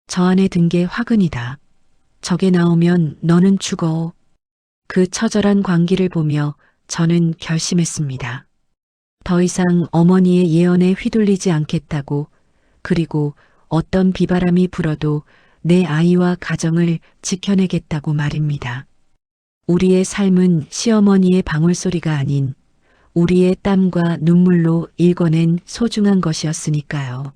저 안에 든 게 화근이다. 저게 나오면 너는 죽어. 그 처절한 광기를 보며 저는 결심했습니다. 더 이상 어머니의 예언에 휘둘리지 않겠다고, 그리고 어떤 비바람이 불어도 내 아이와 가정을 지켜내겠다고 말입니다. 우리의 삶은 시어머니의 방울소리가 아닌 우리의 땀과 눈물로 일궈낸 소중한 것이었으니까요.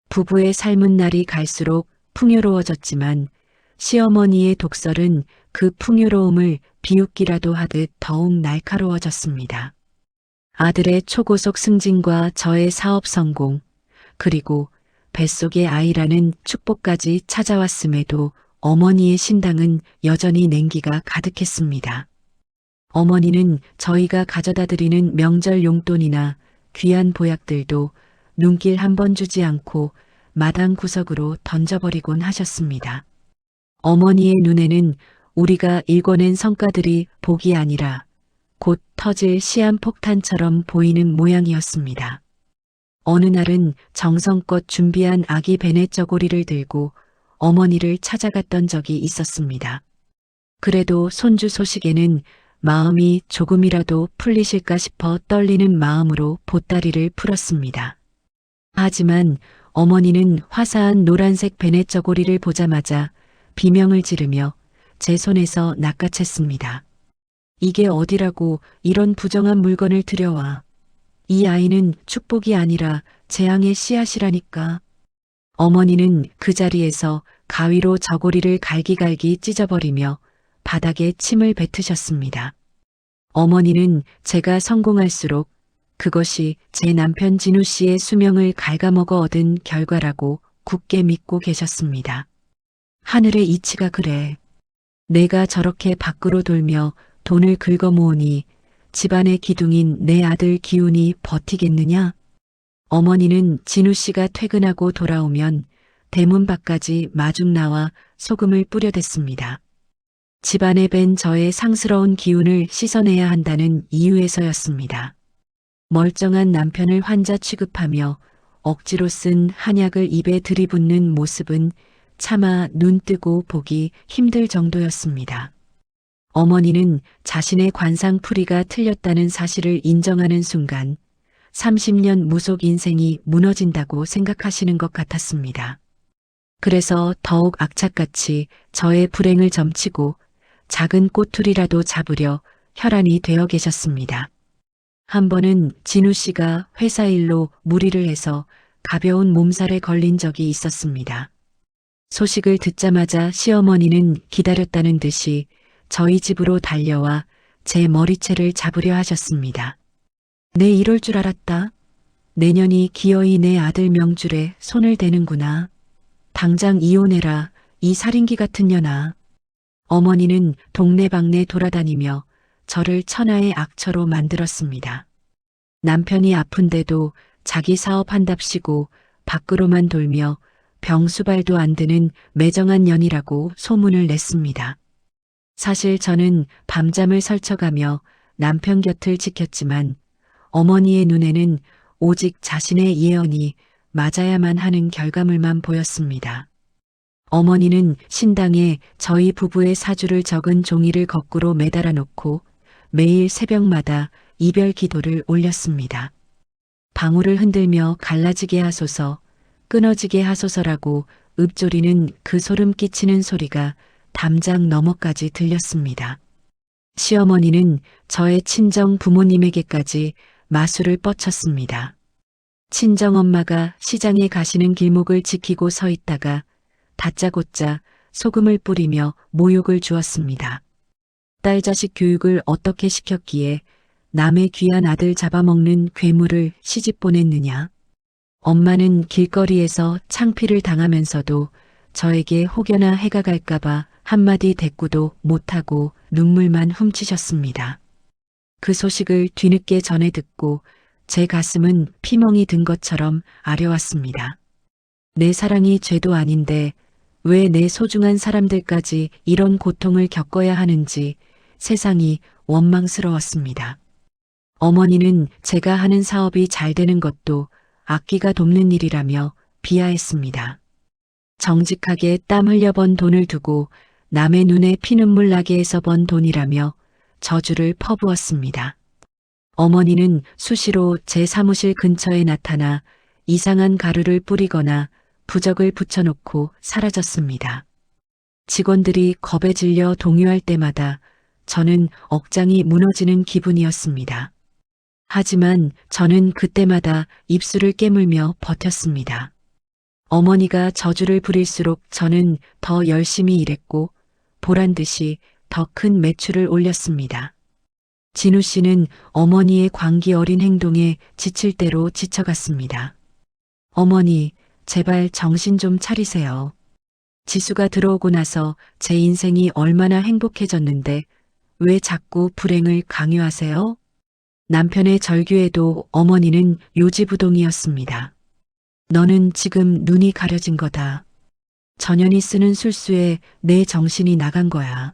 부부의 삶은 날이 갈수록 풍요로워졌지만 시어머니의 독설은 그 풍요로움을 비웃기라도 하듯 더욱 날카로워졌습니다. 아들의 초고속 승진과 저의 사업 성공, 그리고 뱃속의 아이라는 축복까지 찾아왔음에도 어머니의 신당은 여전히 냉기가 가득했습니다. 어머니는 저희가 가져다 드리는 명절 용돈이나 귀한 보약들도 눈길 한 번 주지 않고 마당 구석으로 던져버리곤 하셨습니다. 어머니의 눈에는 우리가 일궈낸 성과들이 복이 아니라 곧 터질 시한폭탄처럼 보이는 모양이었습니다. 어느 날은 정성껏 준비한 아기 베넷 저고리를 들고 어머니를 찾아갔던 적이 있었습니다. 그래도 손주 소식에는 마음이 조금이라도 풀리실까 싶어 떨리는 마음으로 보따리를 풀었습니다. 하지만 어머니는 화사한 노란색 베넷 저고리를 보자마자 비명을 지르며 제 손에서 낚아챘습니다. 이게 어디라고 이런 부정한 물건을 들여와. 이 아이는 축복이 아니라 재앙의 씨앗이라니까. 어머니는 그 자리에서 가위로 저고리를 갈기갈기 찢어버리며 바닥에 침을 뱉으셨습니다. 어머니는 제가 성공할수록 그것이 제 남편 진우 씨의 수명을 갉아먹어 얻은 결과라고 굳게 믿고 계셨습니다. 하늘의 이치가 그래. 내가 저렇게 밖으로 돌며 돈을 긁어 모으니 집안의 기둥인 내 아들 기훈이 버티겠느냐? 어머니는 진우 씨가 퇴근하고 돌아오면 대문 밖까지 마중 나와 소금을 뿌려댔습니다. 집안에 밴 저의 상스러운 기운을 씻어내야 한다는 이유에서였습니다. 멀쩡한 남편을 환자 취급하며 억지로 쓴 한약을 입에 들이붓는 모습은 차마 눈 뜨고 보기 힘들 정도였습니다. 어머니는 자신의 관상풀이가 틀렸다는 사실을 인정하는 순간 30년 무속 인생이 무너진다고 생각하시는 것 같았습니다. 그래서 더욱 악착같이 저의 불행을 점치고 작은 꼬투리라도 잡으려 혈안이 되어 계셨습니다. 한 번은 진우 씨가 회사 일로 무리를 해서 가벼운 몸살에 걸린 적이 있었습니다. 소식을 듣자마자 시어머니는 기다렸다는 듯이 저희 집으로 달려와 제 머리채를 잡으려 하셨습니다. 내 이럴 줄 알았다. 내년이 기어이 내 아들 명줄에 손을 대는구나. 당장 이혼해라, 이 살인귀 같은 년아. 어머니는 동네방네 돌아다니며 저를 천하의 악처로 만들었습니다. 남편이 아픈데도 자기 사업한답시고 밖으로만 돌며 병수발도 안 드는 매정한 년이라고 소문을 냈습니다. 사실 저는 밤잠을 설쳐가며 남편 곁을 지켰지만 어머니의 눈에는 오직 자신의 예언이 맞아야만 하는 결과물만 보였습니다. 어머니는 신당에 저희 부부의 사주를 적은 종이를 거꾸로 매달아 놓고 매일 새벽마다 이별 기도를 올렸습니다. 방울을 흔들며 갈라지게 하소서, 끊어지게 하소서라고 읊조리는 그 소름 끼치는 소리가 담장 너머까지 들렸습니다. 시어머니는 저의 친정 부모님에게까지 마술을 뻗쳤습니다. 친정엄마가 시장에 가시는 길목을 지키고 서 있다가 다짜고짜 소금을 뿌리며 모욕을 주었습니다. 딸 자식 교육을 어떻게 시켰기에 남의 귀한 아들 잡아먹는 괴물을 시집 보냈느냐. 엄마는 길거리에서 창피를 당하면서도 저에게 혹여나 해가 갈까봐 한마디 대꾸도 못하고 눈물만 훔치셨습니다. 그 소식을 뒤늦게 전해 듣고 제 가슴은 피멍이 든 것처럼 아려왔습니다. 내 사랑이 죄도 아닌데 왜 내 소중한 사람들까지 이런 고통을 겪어야 하는지 세상이 원망스러웠습니다. 어머니는 제가 하는 사업이 잘 되는 것도 악귀가 돕는 일이라며 비하했습니다. 정직하게 땀 흘려 번 돈을 두고 남의 눈에 피눈물 나게 해서 번 돈이라며 저주를 퍼부었습니다. 어머니는 수시로 제 사무실 근처에 나타나 이상한 가루를 뿌리거나 부적을 붙여놓고 사라졌습니다. 직원들이 겁에 질려 동요할 때마다 저는 억장이 무너지는 기분이었습니다. 하지만 저는 그때마다 입술을 깨물며 버텼습니다. 어머니가 저주를 부릴수록 저는 더 열심히 일했고 보란 듯이 더 큰 매출을 올렸습니다. 진우 씨는 어머니의 광기 어린 행동에 지칠 대로 지쳐갔습니다. 어머니, 제발 정신 좀 차리세요. 지수가 들어오고 나서 제 인생이 얼마나 행복해졌는데 왜 자꾸 불행을 강요하세요? 남편의 절규에도 어머니는 요지부동이었습니다. 너는 지금 눈이 가려진 거다. 전현이 쓰는 술수에 내 정신이 나간 거야.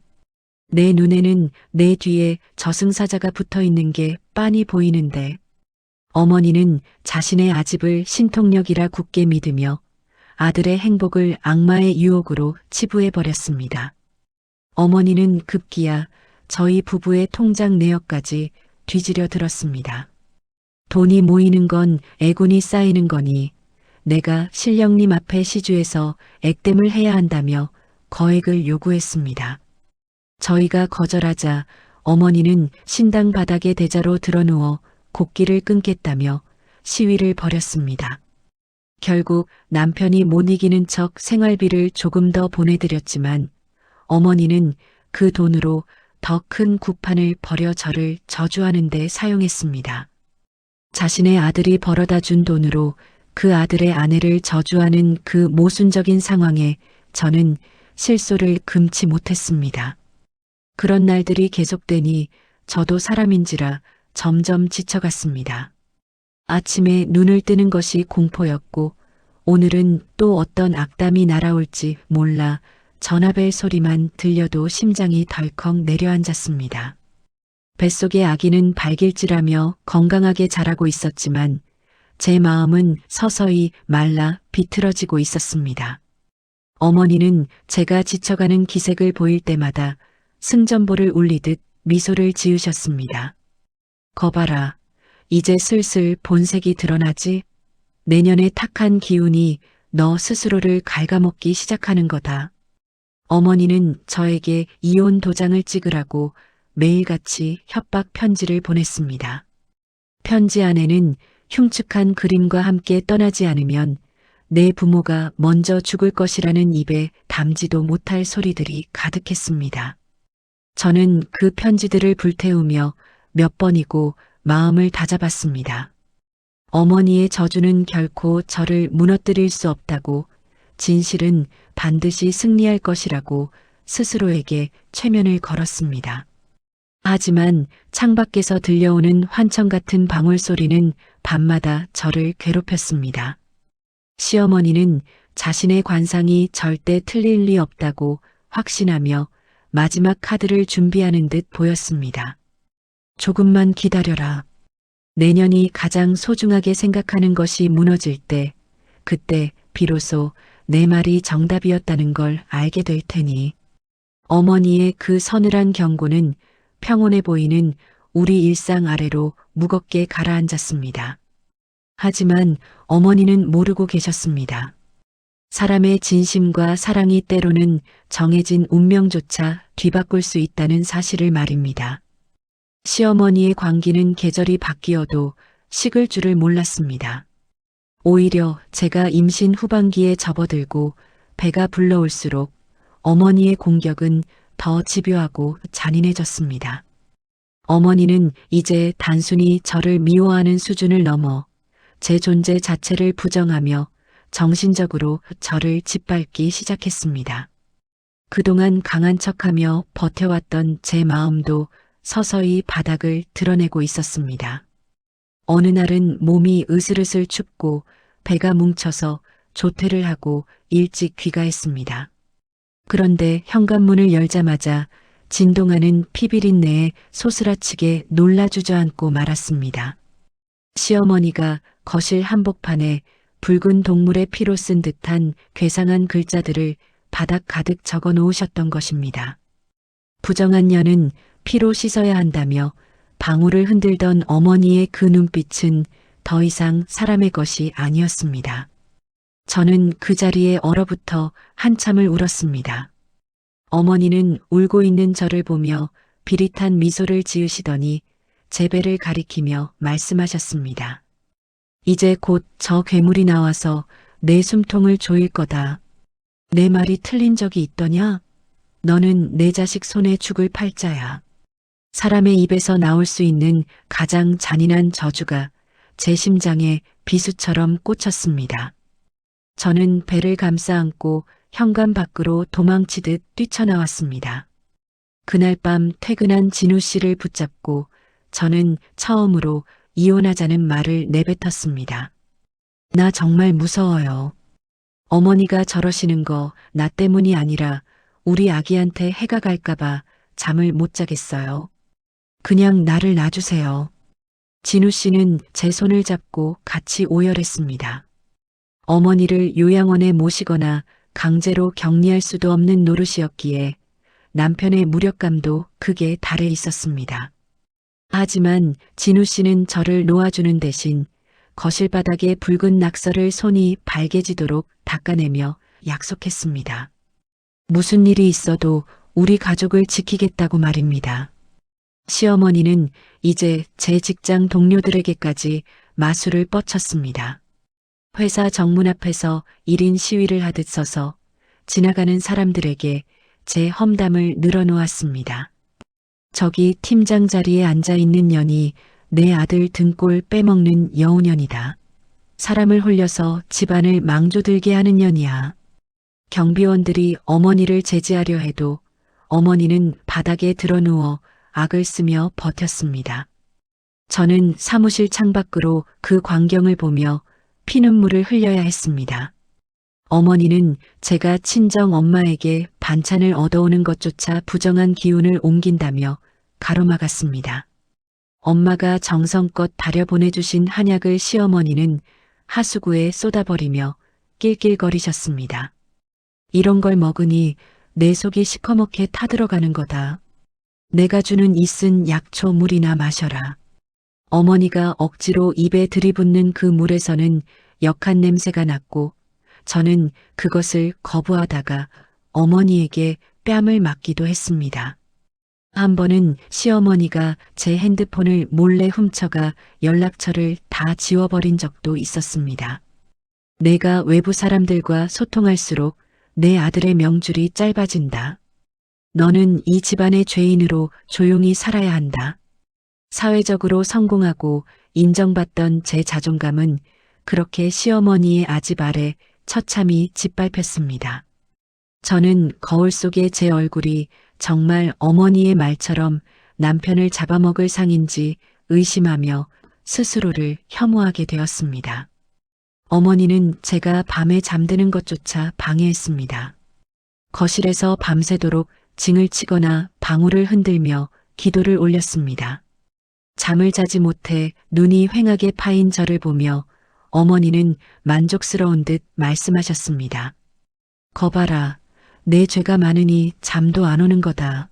내 눈에는 내 뒤에 저승사자가 붙어 있는 게 빤히 보이는데 어머니는 자신의 아집을 신통력이라 굳게 믿으며 아들의 행복을 악마의 유혹으로 치부해버렸습니다. 어머니는 급기야 저희 부부의 통장 내역까지 뒤지려 들었습니다. 돈이 모이는 건 애군이 쌓이는 거니 내가 신령님 앞에 시주해서 액땜을 해야 한다며 거액을 요구했습니다. 저희가 거절하자 어머니는 신당 바닥에 대자로 드러누워 곡기를 끊겠다며 시위를 벌였습니다. 결국 남편이 못 이기는 척 생활비를 조금 더 보내드렸지만 어머니는 그 돈으로 더 큰 구판을 벌여 저를 저주하는 데 사용했습니다. 자신의 아들이 벌어다 준 돈으로 그 아들의 아내를 저주하는 그 모순적인 상황에 저는 실소를 금치 못했습니다. 그런 날들이 계속되니 저도 사람인지라 점점 지쳐갔습니다. 아침에 눈을 뜨는 것이 공포였고 오늘은 또 어떤 악담이 날아올지 몰라 전화벨 소리만 들려도 심장이 덜컥 내려앉았습니다. 뱃속의 아기는 발길질하며 건강하게 자라고 있었지만 제 마음은 서서히 말라 비틀어지고 있었습니다. 어머니는 제가 지쳐가는 기색을 보일 때마다 승전보를 울리듯 미소를 지으셨습니다. 거봐라, 이제 슬슬 본색이 드러나지? 내년의 탁한 기운이 너 스스로를 갉아먹기 시작하는 거다. 어머니는 저에게 이혼 도장을 찍으라고 매일같이 협박 편지를 보냈습니다. 편지 안에는 흉측한 그림과 함께 떠나지 않으면 내 부모가 먼저 죽을 것이라는 입에 담지도 못할 소리들이 가득했습니다. 저는 그 편지들을 불태우며 몇 번이고 마음을 다잡았습니다. 어머니의 저주는 결코 저를 무너뜨릴 수 없다고, 진실은 반드시 승리할 것이라고 스스로에게 최면을 걸었습니다. 하지만 창밖에서 들려오는 환청 같은 방울소리는 밤마다 저를 괴롭혔습니다. 시어머니는 자신의 관상이 절대 틀릴 리 없다고 확신하며 마지막 카드를 준비하는 듯 보였습니다. 조금만 기다려라. 내년이 가장 소중하게 생각하는 것이 무너질 때, 그때 비로소 내 말이 정답이었다는 걸 알게 될 테니. 어머니의 그 서늘한 경고는 평온해 보이는 우리 일상 아래로 무겁게 가라앉았습니다. 하지만 어머니는 모르고 계셨습니다. 사람의 진심과 사랑이 때로는 정해진 운명조차 뒤바꿀 수 있다는 사실을 말입니다. 시어머니의 광기는 계절이 바뀌어도 식을 줄을 몰랐습니다. 오히려 제가 임신 후반기에 접어들고 배가 불러올수록 어머니의 공격은 더 집요하고 잔인해졌습니다. 어머니는 이제 단순히 저를 미워하는 수준을 넘어 제 존재 자체를 부정하며 정신적으로 저를 짓밟기 시작했습니다. 그동안 강한 척하며 버텨왔던 제 마음도 서서히 바닥을 드러내고 있었습니다. 어느 날은 몸이 으슬으슬 춥고 배가 뭉쳐서 조퇴를 하고 일찍 귀가했습니다. 그런데 현관문을 열자마자 진동하는 피비린내에 소스라치게 놀라 주저앉고 말았습니다. 시어머니가 거실 한복판에 붉은 동물의 피로 쓴 듯한 괴상한 글자들을 바닥 가득 적어 놓으셨던 것입니다. 부정한 년은 피로 씻어야 한다며 방울을 흔들던 어머니의 그 눈빛은 더 이상 사람의 것이 아니었습니다. 저는 그 자리에 얼어붙어 한참을 울었습니다. 어머니는 울고 있는 저를 보며 비릿한 미소를 지으시더니 제 배를 가리키며 말씀하셨습니다. 이제 곧 저 괴물이 나와서 내 숨통을 조일 거다. 내 말이 틀린 적이 있더냐? 너는 내 자식 손에 죽을 팔자야. 사람의 입에서 나올 수 있는 가장 잔인한 저주가 제 심장에 비수처럼 꽂혔습니다. 저는 배를 감싸 안고 현관 밖으로 도망치듯 뛰쳐나왔습니다. 그날 밤 퇴근한 진우 씨를 붙잡고 저는 처음으로 이혼하자는 말을 내뱉었습니다. 나 정말 무서워요. 어머니가 저러시는 거 나 때문이 아니라 우리 아기한테 해가 갈까봐 잠을 못 자겠어요. 그냥 나를 놔주세요. 진우 씨는 제 손을 잡고 같이 오열했습니다. 어머니를 요양원에 모시거나 강제로 격리할 수도 없는 노릇이었기에 남편의 무력감도 극에 달해 있었습니다. 하지만 진우 씨는 저를 놓아주는 대신 거실 바닥에 붉은 낙서를 손이 발개지도록 닦아내며 약속했습니다. 무슨 일이 있어도 우리 가족을 지키겠다고 말입니다. 시어머니는 이제 제 직장 동료들에게까지 마술을 뻗쳤습니다. 회사 정문 앞에서 1인 시위를 하듯 서서 지나가는 사람들에게 제 험담을 늘어놓았습니다. 저기 팀장 자리에 앉아있는 년이 내 아들 등골 빼먹는 여우년이다. 사람을 홀려서 집안을 망조들게 하는 년이야. 경비원들이 어머니를 제지하려 해도 어머니는 바닥에 드러누워 악을 쓰며 버텼습니다. 저는 사무실 창밖으로 그 광경을 보며 피눈물을 흘려야 했습니다. 어머니는 제가 친정 엄마에게 반찬을 얻어오는 것조차 부정한 기운을 옮긴다며 가로막았습니다. 엄마가 정성껏 다려 보내주신 한약을 시어머니는 하수구에 쏟아버리며 낄낄거리셨습니다. 이런 걸 먹으니 내 속이 시커멓게 타들어가는 거다. 내가 주는 이 쓴 약초 물이나 마셔라. 어머니가 억지로 입에 들이붓는 그 물에서는 역한 냄새가 났고 저는 그것을 거부하다가 어머니에게 뺨을 맞기도 했습니다. 한 번은 시어머니가 제 핸드폰을 몰래 훔쳐가 연락처를 다 지워버린 적도 있었습니다. 내가 외부 사람들과 소통할수록 내 아들의 명줄이 짧아진다. 너는 이 집안의 죄인으로 조용히 살아야 한다. 사회적으로 성공하고 인정받던 제 자존감은 그렇게 시어머니의 아집 아래 처참히 짓밟혔습니다. 저는 거울 속의 제 얼굴이 정말 어머니의 말처럼 남편을 잡아먹을 상인지 의심하며 스스로를 혐오하게 되었습니다. 어머니는 제가 밤에 잠드는 것조차 방해했습니다. 거실에서 밤새도록 징을 치거나 방울을 흔들며 기도를 올렸습니다. 잠을 자지 못해 눈이 휑하게 파인 저를 보며 어머니는 만족스러운 듯 말씀하셨습니다. 거봐라, 내 죄가 많으니 잠도 안 오는 거다.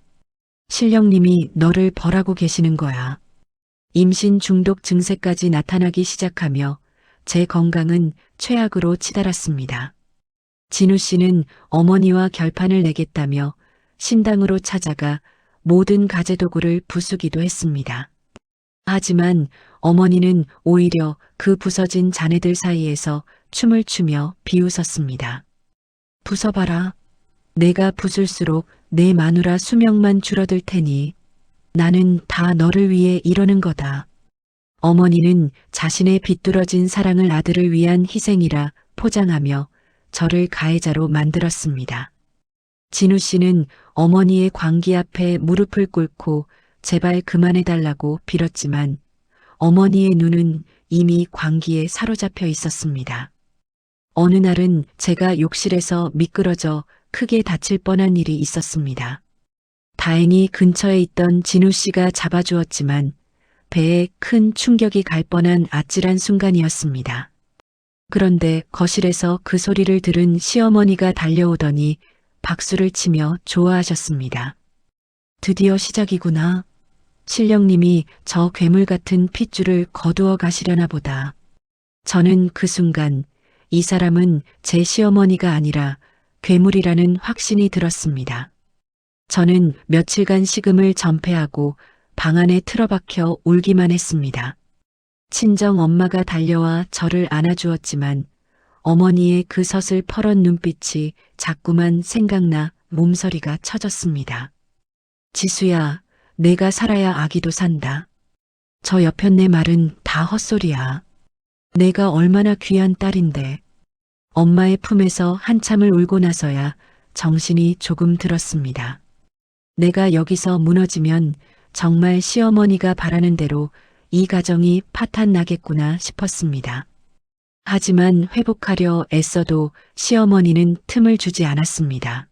신령님이 너를 벌하고 계시는 거야. 임신 중독 증세까지 나타나기 시작하며 제 건강은 최악으로 치달았습니다. 진우 씨는 어머니와 결판을 내겠다며 신당으로 찾아가 모든 가재도구를 부수기도 했습니다. 하지만 어머니는 오히려 그 부서진 자네들 사이에서 춤을 추며 비웃었습니다. 부숴봐라. 내가 부술수록 내 마누라 수명만 줄어들 테니 나는 다 너를 위해 이러는 거다. 어머니는 자신의 비뚤어진 사랑을 아들을 위한 희생이라 포장하며 저를 가해자로 만들었습니다. 진우 씨는 어머니의 광기 앞에 무릎을 꿇고 제발 그만해달라고 빌었지만 어머니의 눈은 이미 광기에 사로잡혀 있었습니다. 어느 날은 제가 욕실에서 미끄러져 크게 다칠 뻔한 일이 있었습니다. 다행히 근처에 있던 진우 씨가 잡아주었지만 배에 큰 충격이 갈 뻔한 아찔한 순간이었습니다. 그런데 거실에서 그 소리를 들은 시어머니가 달려오더니 박수를 치며 좋아하셨습니다. 드디어 시작이구나. 신령님이 저 괴물 같은 핏줄을 거두어 가시려나 보다. 저는 그 순간 이 사람은 제 시어머니가 아니라 괴물이라는 확신이 들었습니다. 저는 며칠간 식음을 전폐하고 방 안에 틀어박혀 울기만 했습니다. 친정 엄마가 달려와 저를 안아주었지만 어머니의 그 서슬퍼런 눈빛이 자꾸만 생각나 몸서리가 쳐졌습니다. 지수야, 내가 살아야 아기도 산다. 저 여편네 말은 다 헛소리야. 내가 얼마나 귀한 딸인데. 엄마의 품에서 한참을 울고 나서야 정신이 조금 들었습니다. 내가 여기서 무너지면 정말 시어머니가 바라는 대로 이 가정이 파탄 나겠구나 싶었습니다. 하지만 회복하려 애써도 시어머니는 틈을 주지 않았습니다.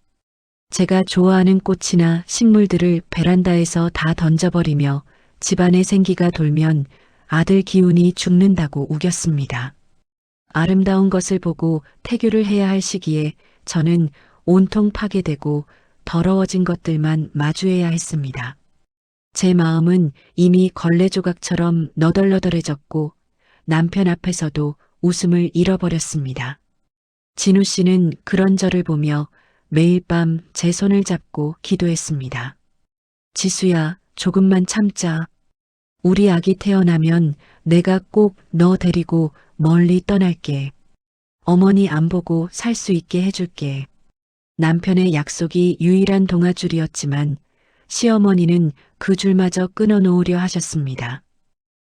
제가 좋아하는 꽃이나 식물들을 베란다에서 다 던져버리며 집안에 생기가 돌면 아들 기운이 죽는다고 우겼습니다. 아름다운 것을 보고 태교를 해야 할 시기에 저는 온통 파괴되고 더러워진 것들만 마주해야 했습니다. 제 마음은 이미 걸레 조각처럼 너덜너덜해졌고 남편 앞에서도 웃음을 잃어버렸습니다. 진우 씨는 그런 저를 보며 매일 밤 제 손을 잡고 기도했습니다. 지수야, 조금만 참자. 우리 아기 태어나면 내가 꼭 너 데리고 멀리 떠날게. 어머니 안 보고 살 수 있게 해줄게. 남편의 약속이 유일한 동아줄이었지만 시어머니는 그 줄마저 끊어놓으려 하셨습니다.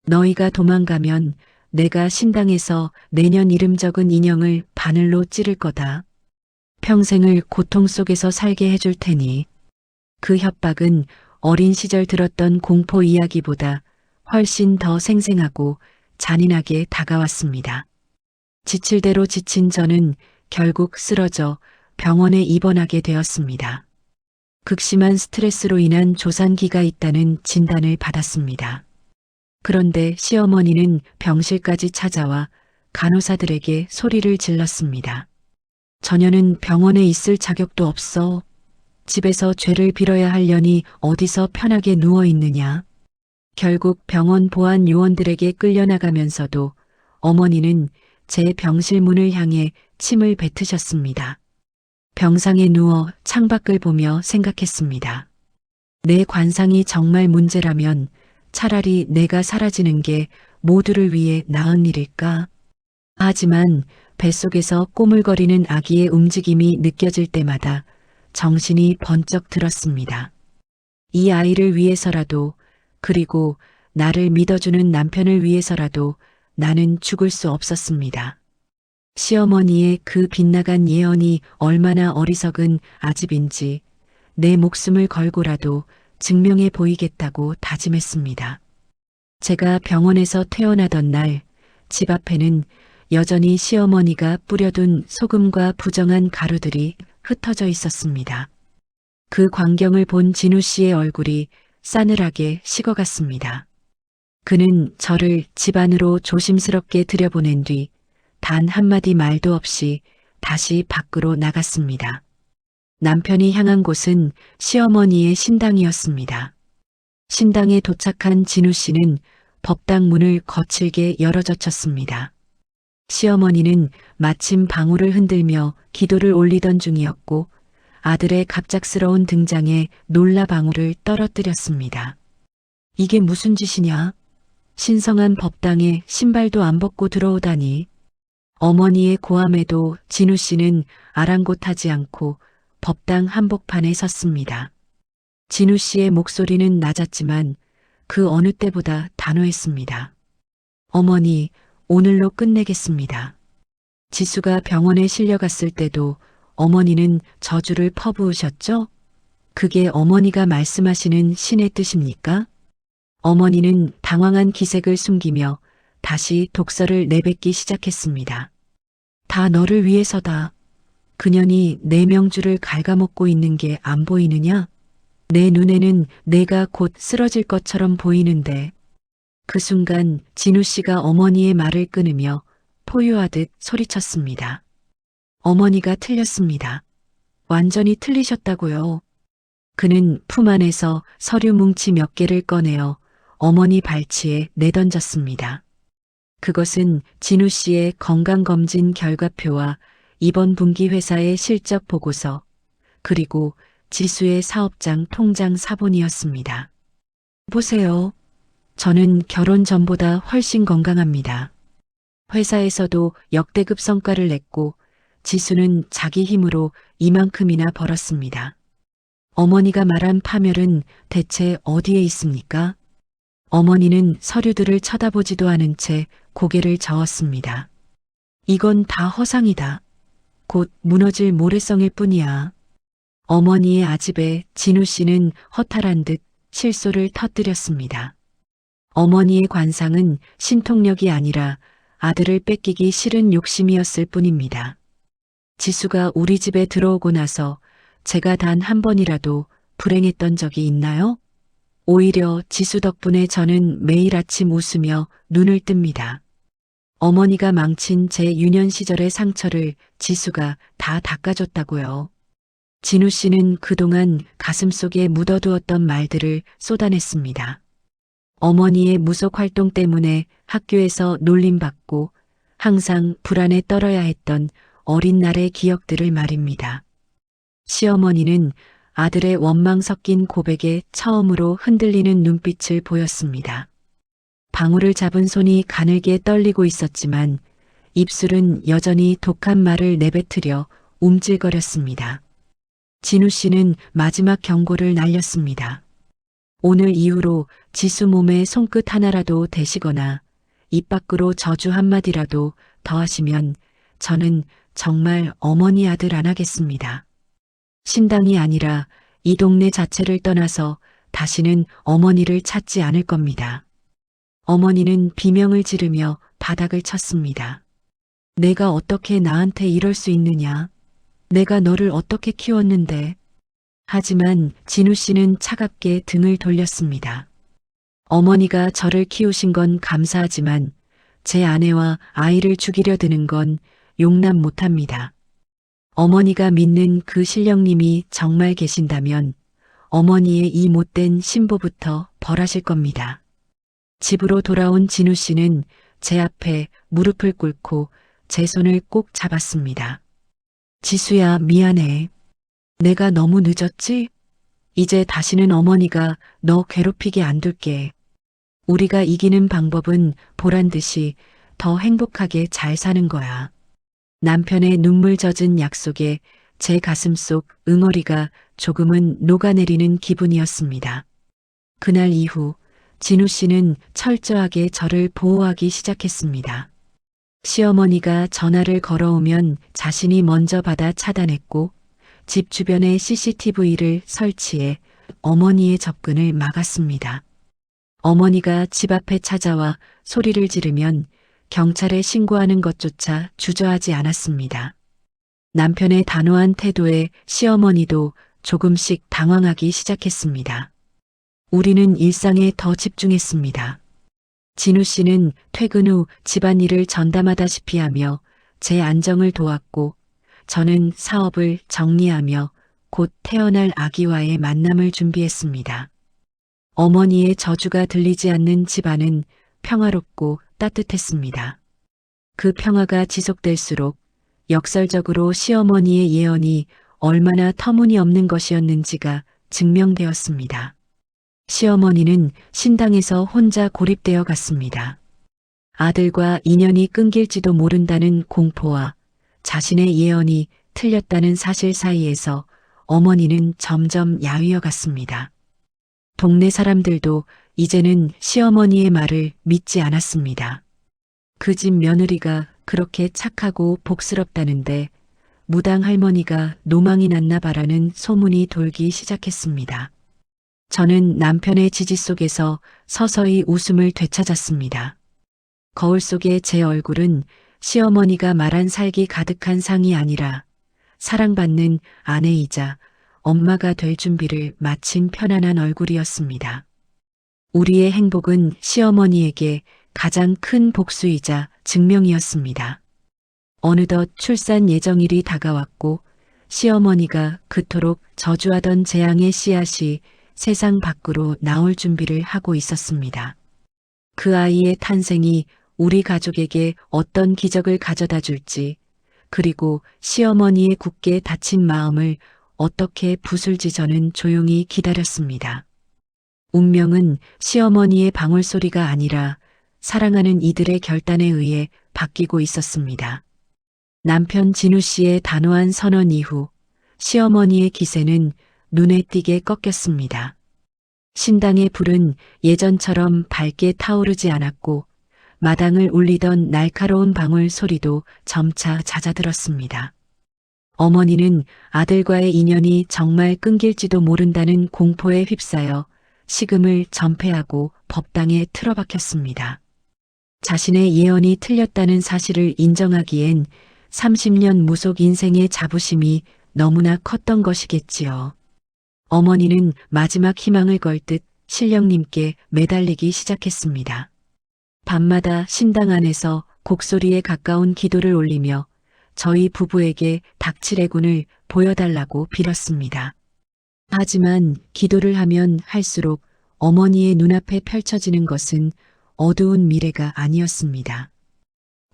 너희가 도망가면 내가 신당에서 내년 이름 적은 인형을 바늘로 찌를 거다. 평생을 고통 속에서 살게 해줄 테니. 그 협박은 어린 시절 들었던 공포 이야기보다 훨씬 더 생생하고 잔인하게 다가왔습니다. 지칠 대로 지친 저는 결국 쓰러져 병원에 입원하게 되었습니다. 극심한 스트레스로 인한 조산기가 있다는 진단을 받았습니다. 그런데 시어머니는 병실까지 찾아와 간호사들에게 소리를 질렀습니다. 저녀는 병원에 있을 자격도 없어. 집에서 죄를 빌어야 하려니 어디서 편하게 누워 있느냐. 결국 병원 보안 요원들에게 끌려나가면서도 어머니는 제 병실 문을 향해 침을 뱉으셨습니다. 병상에 누워 창밖을 보며 생각했습니다. 내 관상이 정말 문제라면 차라리 내가 사라지는 게 모두를 위해 나은 일일까? 하지만 뱃속에서 꼬물거리는 아기의 움직임이 느껴질 때마다 정신이 번쩍 들었습니다. 이 아이를 위해서라도, 그리고 나를 믿어주는 남편을 위해서라도 나는 죽을 수 없었습니다. 시어머니의 그 빗나간 예언이 얼마나 어리석은 아집인지 내 목숨을 걸고라도 증명해 보이겠다고 다짐했습니다. 제가 병원에서 퇴원하던 날 집 앞에는 여전히 시어머니가 뿌려둔 소금과 부정한 가루들이 흩어져 있었습니다. 그 광경을 본 진우 씨의 얼굴이 싸늘하게 식어갔습니다. 그는 저를 집 안으로 조심스럽게 들여보낸 뒤 단 한마디 말도 없이 다시 밖으로 나갔습니다. 남편이 향한 곳은 시어머니의 신당이었습니다. 신당에 도착한 진우 씨는 법당 문을 거칠게 열어젖혔습니다. 시어머니는 마침 방울을 흔들며 기도를 올리던 중이었고 아들의 갑작스러운 등장에 놀라 방울을 떨어뜨렸습니다. 이게 무슨 짓이냐? 신성한 법당에 신발도 안 벗고 들어오다니. 어머니의 고함에도 진우 씨는 아랑곳하지 않고 법당 한복판에 섰습니다. 진우 씨의 목소리는 낮았지만 그 어느 때보다 단호했습니다. 어머니, 오늘로 끝내겠습니다. 지수가 병원에 실려갔을 때도 어머니는 저주를 퍼부으셨죠? 그게 어머니가 말씀하시는 신의 뜻입니까? 어머니는 당황한 기색을 숨기며 다시 독서를 내뱉기 시작했습니다. 다 너를 위해서다. 그년이 내 명주를 갉아먹고 있는 게 안 보이느냐? 내 눈에는 내가 곧 쓰러질 것처럼 보이는데. 그 순간 진우 씨가 어머니의 말을 끊으며 포효하듯 소리쳤습니다. 어머니가 틀렸습니다. 완전히 틀리셨다고요. 그는 품 안에서 서류 뭉치 몇 개를 꺼내어 어머니 발치에 내던졌습니다. 그것은 진우 씨의 건강검진 결과표와 이번 분기 회사의 실적 보고서, 그리고 지수의 사업장 통장 사본이었습니다. 보세요. 저는 결혼 전보다 훨씬 건강합니다. 회사에서도 역대급 성과를 냈고 지수는 자기 힘으로 이만큼이나 벌었습니다. 어머니가 말한 파멸은 대체 어디에 있습니까? 어머니는 서류들을 쳐다보지도 않은 채 고개를 저었습니다. 이건 다 허상이다. 곧 무너질 모래성일 뿐이야. 어머니의 아집에 진우 씨는 허탈한 듯 실소를 터뜨렸습니다. 어머니의 관상은 신통력이 아니라 아들을 뺏기기 싫은 욕심이었을 뿐입니다. 지수가 우리 집에 들어오고 나서 제가 단 한 번이라도 불행했던 적이 있나요? 오히려 지수 덕분에 저는 매일 아침 웃으며 눈을 뜹니다. 어머니가 망친 제 유년 시절의 상처를 지수가 다 닦아줬다고요. 진우 씨는 그동안 가슴속에 묻어두었던 말들을 쏟아냈습니다. 어머니의 무속 활동 때문에 학교에서 놀림받고 항상 불안에 떨어야 했던 어린 날의 기억들을 말입니다. 시어머니는 아들의 원망 섞인 고백에 처음으로 흔들리는 눈빛을 보였습니다. 방울을 잡은 손이 가늘게 떨리고 있었지만 입술은 여전히 독한 말을 내뱉으려 움찔거렸습니다. 진우 씨는 마지막 경고를 날렸습니다. 오늘 이후로 지수 몸에 손끝 하나라도 대시거나 입 밖으로 저주 한마디라도 더하시면 저는 정말 어머니 아들 안 하겠습니다. 신당이 아니라 이 동네 자체를 떠나서 다시는 어머니를 찾지 않을 겁니다. 어머니는 비명을 지르며 바닥을 쳤습니다. 내가 어떻게 나한테 이럴 수 있느냐? 내가 너를 어떻게 키웠는데? 하지만 진우 씨는 차갑게 등을 돌렸습니다. 어머니가 저를 키우신 건 감사하지만 제 아내와 아이를 죽이려 드는 건 용납 못합니다. 어머니가 믿는 그 신령님이 정말 계신다면 어머니의 이 못된 신부부터 벌하실 겁니다. 집으로 돌아온 진우 씨는 제 앞에 무릎을 꿇고 제 손을 꼭 잡았습니다. 지수야, 미안해. 내가 너무 늦었지? 이제 다시는 어머니가 너 괴롭히게 안 둘게. 우리가 이기는 방법은 보란 듯이 더 행복하게 잘 사는 거야. 남편의 눈물 젖은 약속에 제 가슴 속 응어리가 조금은 녹아내리는 기분이었습니다. 그날 이후 진우 씨는 철저하게 저를 보호하기 시작했습니다. 시어머니가 전화를 걸어오면 자신이 먼저 받아 차단했고 집 주변에 CCTV를 설치해 어머니의 접근을 막았습니다. 어머니가 집 앞에 찾아와 소리를 지르면 경찰에 신고하는 것조차 주저하지 않았습니다. 남편의 단호한 태도에 시어머니도 조금씩 당황하기 시작했습니다. 우리는 일상에 더 집중했습니다. 진우 씨는 퇴근 후 집안일을 전담하다시피 하며 제 안정을 도왔고 저는 사업을 정리하며 곧 태어날 아기와의 만남을 준비했습니다. 어머니의 저주가 들리지 않는 집안은 평화롭고 따뜻했습니다. 그 평화가 지속될수록 역설적으로 시어머니의 예언이 얼마나 터무니없는 것이었는지가 증명되었습니다. 시어머니는 신당에서 혼자 고립되어 갔습니다. 아들과 인연이 끊길지도 모른다는 공포와 자신의 예언이 틀렸다는 사실 사이에서 어머니는 점점 야위어 갔습니다. 동네 사람들도 이제는 시어머니의 말을 믿지 않았습니다. 그 집 며느리가 그렇게 착하고 복스럽다는데 무당 할머니가 노망이 났나 봐라는 소문이 돌기 시작했습니다. 저는 남편의 지지 속에서 서서히 웃음을 되찾았습니다. 거울 속의 제 얼굴은 시어머니가 말한 살기 가득한 상이 아니라 사랑받는 아내이자 엄마가 될 준비를 마친 편안한 얼굴이었습니다. 우리의 행복은 시어머니에게 가장 큰 복수이자 증명이었습니다. 어느덧 출산 예정일이 다가왔고 시어머니가 그토록 저주하던 재앙의 씨앗이 세상 밖으로 나올 준비를 하고 있었습니다. 그 아이의 탄생이 우리 가족에게 어떤 기적을 가져다 줄지, 그리고 시어머니의 굳게 닫힌 마음을 어떻게 부술지 저는 조용히 기다렸습니다. 운명은 시어머니의 방울소리가 아니라 사랑하는 이들의 결단에 의해 바뀌고 있었습니다. 남편 진우 씨의 단호한 선언 이후 시어머니의 기세는 눈에 띄게 꺾였습니다. 신당의 불은 예전처럼 밝게 타오르지 않았고 마당을 울리던 날카로운 방울 소리도 점차 잦아들었습니다. 어머니는 아들과의 인연이 정말 끊길지도 모른다는 공포에 휩싸여 식음을 전폐하고 법당에 틀어박혔습니다. 자신의 예언이 틀렸다는 사실을 인정하기엔 30년 무속 인생의 자부심이 너무나 컸던 것이겠지요. 어머니는 마지막 희망을 걸 듯 신령님께 매달리기 시작했습니다. 밤마다 신당 안에서 곡소리에 가까운 기도를 올리며 저희 부부에게 닥칠애군을 보여달라고 빌었습니다. 하지만 기도를 하면 할수록 어머니의 눈앞에 펼쳐지는 것은 어두운 미래가 아니었습니다.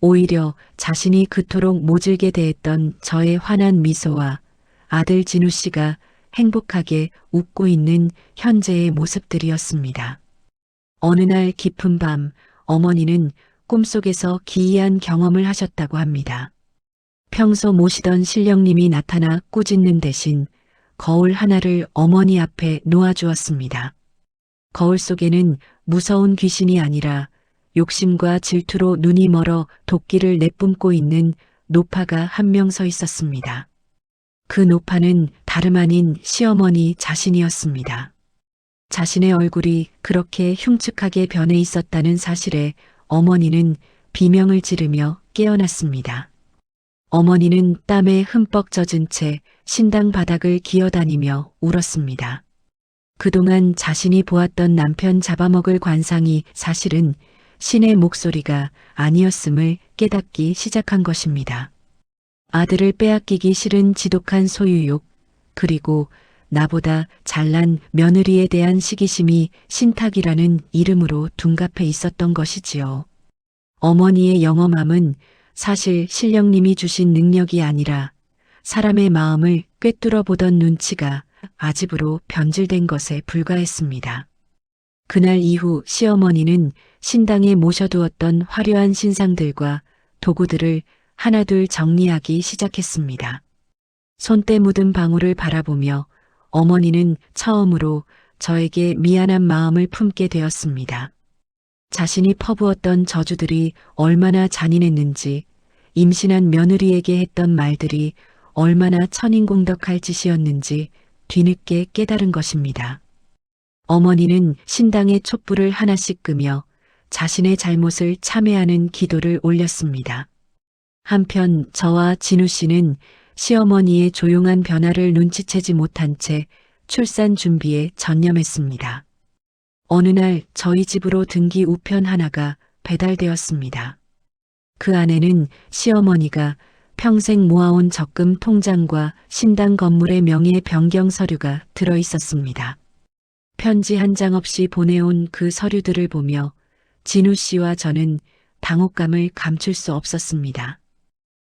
오히려 자신이 그토록 모질게 대했던 저의 환한 미소와 아들 진우 씨가 행복하게 웃고 있는 현재의 모습들이었습니다. 어느 날 깊은 밤 어머니는 꿈속에서 기이한 경험을 하셨다고 합니다. 평소 모시던 신령님이 나타나 꾸짖는 대신 거울 하나를 어머니 앞에 놓아주었습니다. 거울 속에는 무서운 귀신이 아니라 욕심과 질투로 눈이 멀어 도끼를 내뿜고 있는 노파가 한 명 서 있었습니다. 그 노파는 다름 아닌 시어머니 자신이었습니다. 자신의 얼굴이 그렇게 흉측하게 변해 있었다는 사실에 어머니는 비명을 지르며 깨어났습니다. 어머니는 땀에 흠뻑 젖은 채 신당 바닥을 기어다니며 울었습니다. 그동안 자신이 보았던 남편 잡아먹을 관상이 사실은 신의 목소리가 아니었음을 깨닫기 시작한 것입니다. 아들을 빼앗기기 싫은 지독한 소유욕, 그리고 나보다 잘난 며느리에 대한 시기심이 신탁이라는 이름으로 둔갑해 있었던 것이지요. 어머니의 영험함은 사실 신령님이 주신 능력이 아니라 사람의 마음을 꿰뚫어 보던 눈치가 아집으로 변질된 것에 불과했습니다. 그날 이후 시어머니는 신당에 모셔두었던 화려한 신상들과 도구들을 하나둘 정리하기 시작했습니다. 손때 묻은 방울을 바라보며 어머니는 처음으로 저에게 미안한 마음을 품게 되었습니다. 자신이 퍼부었던 저주들이 얼마나 잔인했는지, 임신한 며느리에게 했던 말들이 얼마나 천인공덕할 짓이었는지 뒤늦게 깨달은 것입니다. 어머니는 신당의 촛불을 하나씩 끄며 자신의 잘못을 참회하는 기도를 올렸습니다. 한편 저와 진우 씨는 시어머니의 조용한 변화를 눈치채지 못한 채 출산 준비에 전념했습니다. 어느 날 저희 집으로 등기 우편 하나가 배달되었습니다. 그 안에는 시어머니가 평생 모아온 적금 통장과 신당 건물의 명예 변경 서류가 들어 있었습니다. 편지 한 장 없이 보내온 그 서류들을 보며 진우 씨와 저는 당혹감을 감출 수 없었습니다.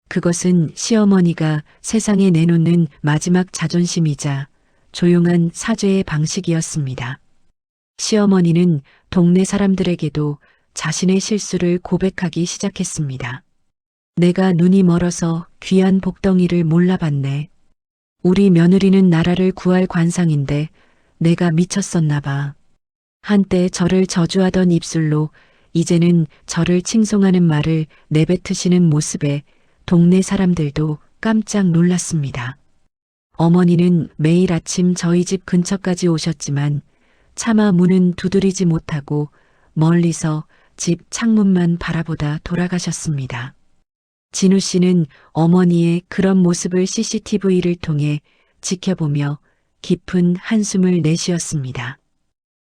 그것은 시어머니가 세상에 내놓는 마지막 자존심이자 조용한 사죄의 방식이었습니다. 시어머니는 동네 사람들에게도 자신의 실수를 고백하기 시작했습니다. 내가 눈이 멀어서 귀한 복덩이를 몰라봤네. 우리 며느리는 나라를 구할 관상인데 내가 미쳤었나 봐. 한때 저를 저주하던 입술로 이제는 저를 칭송하는 말을 내뱉으시는 모습에 동네 사람들도 깜짝 놀랐습니다. 어머니는 매일 아침 저희 집 근처까지 오셨지만 차마 문은 두드리지 못하고 멀리서 집 창문만 바라보다 돌아가셨습니다. 진우 씨는 어머니의 그런 모습을 CCTV를 통해 지켜보며 깊은 한숨을 내쉬었습니다.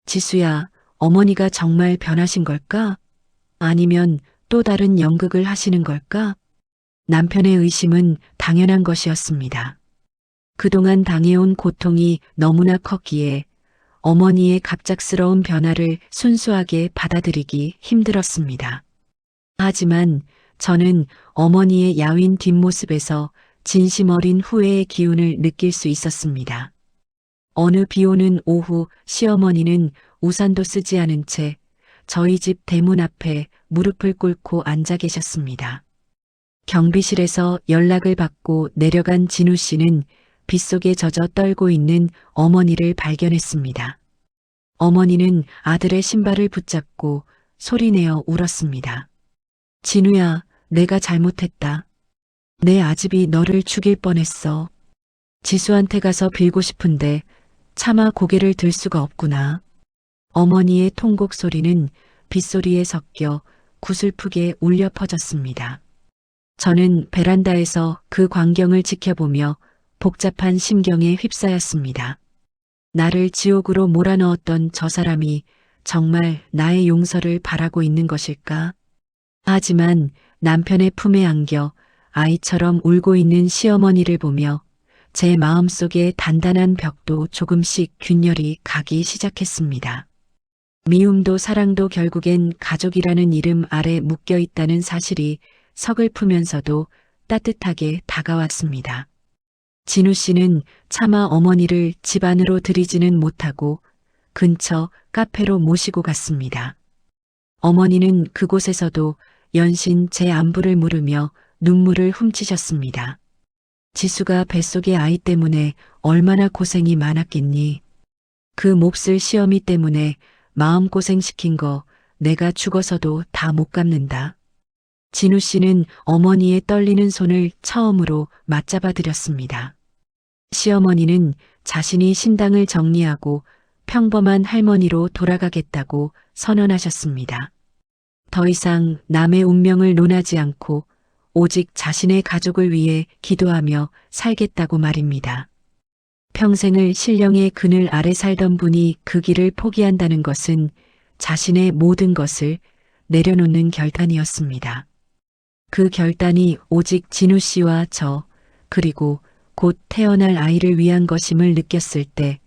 지수야, 어머니가 정말 변하신 걸까? 아니면 또 다른 연극을 하시는 걸까? 남편의 의심은 당연한 것이었습니다. 그동안 당해온 고통이 너무나 컸기에 어머니의 갑작스러운 변화를 순수하게 받아들이기 힘들었습니다. 하지만 저는 어머니의 야윈 뒷모습에서 진심 어린 후회의 기운을 느낄 수 있었습니다. 어느 비 오는 오후 시어머니는 우산도 쓰지 않은 채 저희 집 대문 앞에 무릎을 꿇고 앉아 계셨습니다. 경비실에서 연락을 받고 내려간 진우 씨는 빗속에 젖어 떨고 있는 어머니를 발견했습니다. 어머니는 아들의 신발을 붙잡고 소리내어 울었습니다. 진우야, 내가 잘못했다. 내 아집이 너를 죽일 뻔했어. 지수한테 가서 빌고 싶은데 차마 고개를 들 수가 없구나. 어머니의 통곡 소리는 빗소리에 섞여 구슬프게 울려 퍼졌습니다. 저는 베란다에서 그 광경을 지켜보며 복잡한 심경에 휩싸였습니다. 나를 지옥으로 몰아넣었던 저 사람이 정말 나의 용서를 바라고 있는 것일까? 하지만 남편의 품에 안겨 아이처럼 울고 있는 시어머니를 보며 제 마음속의 단단한 벽도 조금씩 균열이 가기 시작했습니다. 미움도 사랑도 결국엔 가족이라는 이름 아래 묶여 있다는 사실이 서글프면서도 따뜻하게 다가왔습니다. 진우 씨는 차마 어머니를 집 안으로 들이지는 못하고 근처 카페로 모시고 갔습니다. 어머니는 그곳에서도 연신 제 안부를 물으며 눈물을 훔치셨습니다. 지수가 뱃속의 아이 때문에 얼마나 고생이 많았겠니? 그 몹쓸 시어미 때문에 마음고생시킨 거 내가 죽어서도 다 못 갚는다. 진우 씨는 어머니의 떨리는 손을 처음으로 맞잡아 드렸습니다. 시어머니는 자신이 신당을 정리하고 평범한 할머니로 돌아가겠다고 선언하셨습니다. 더 이상 남의 운명을 논하지 않고 오직 자신의 가족을 위해 기도하며 살겠다고 말입니다. 평생을 신령의 그늘 아래 살던 분이 그 길을 포기한다는 것은 자신의 모든 것을 내려놓는 결단이었습니다. 그 결단이 오직 진우 씨와 저, 그리고 곧 태어날 아이를 위한 것임을 느꼈을 때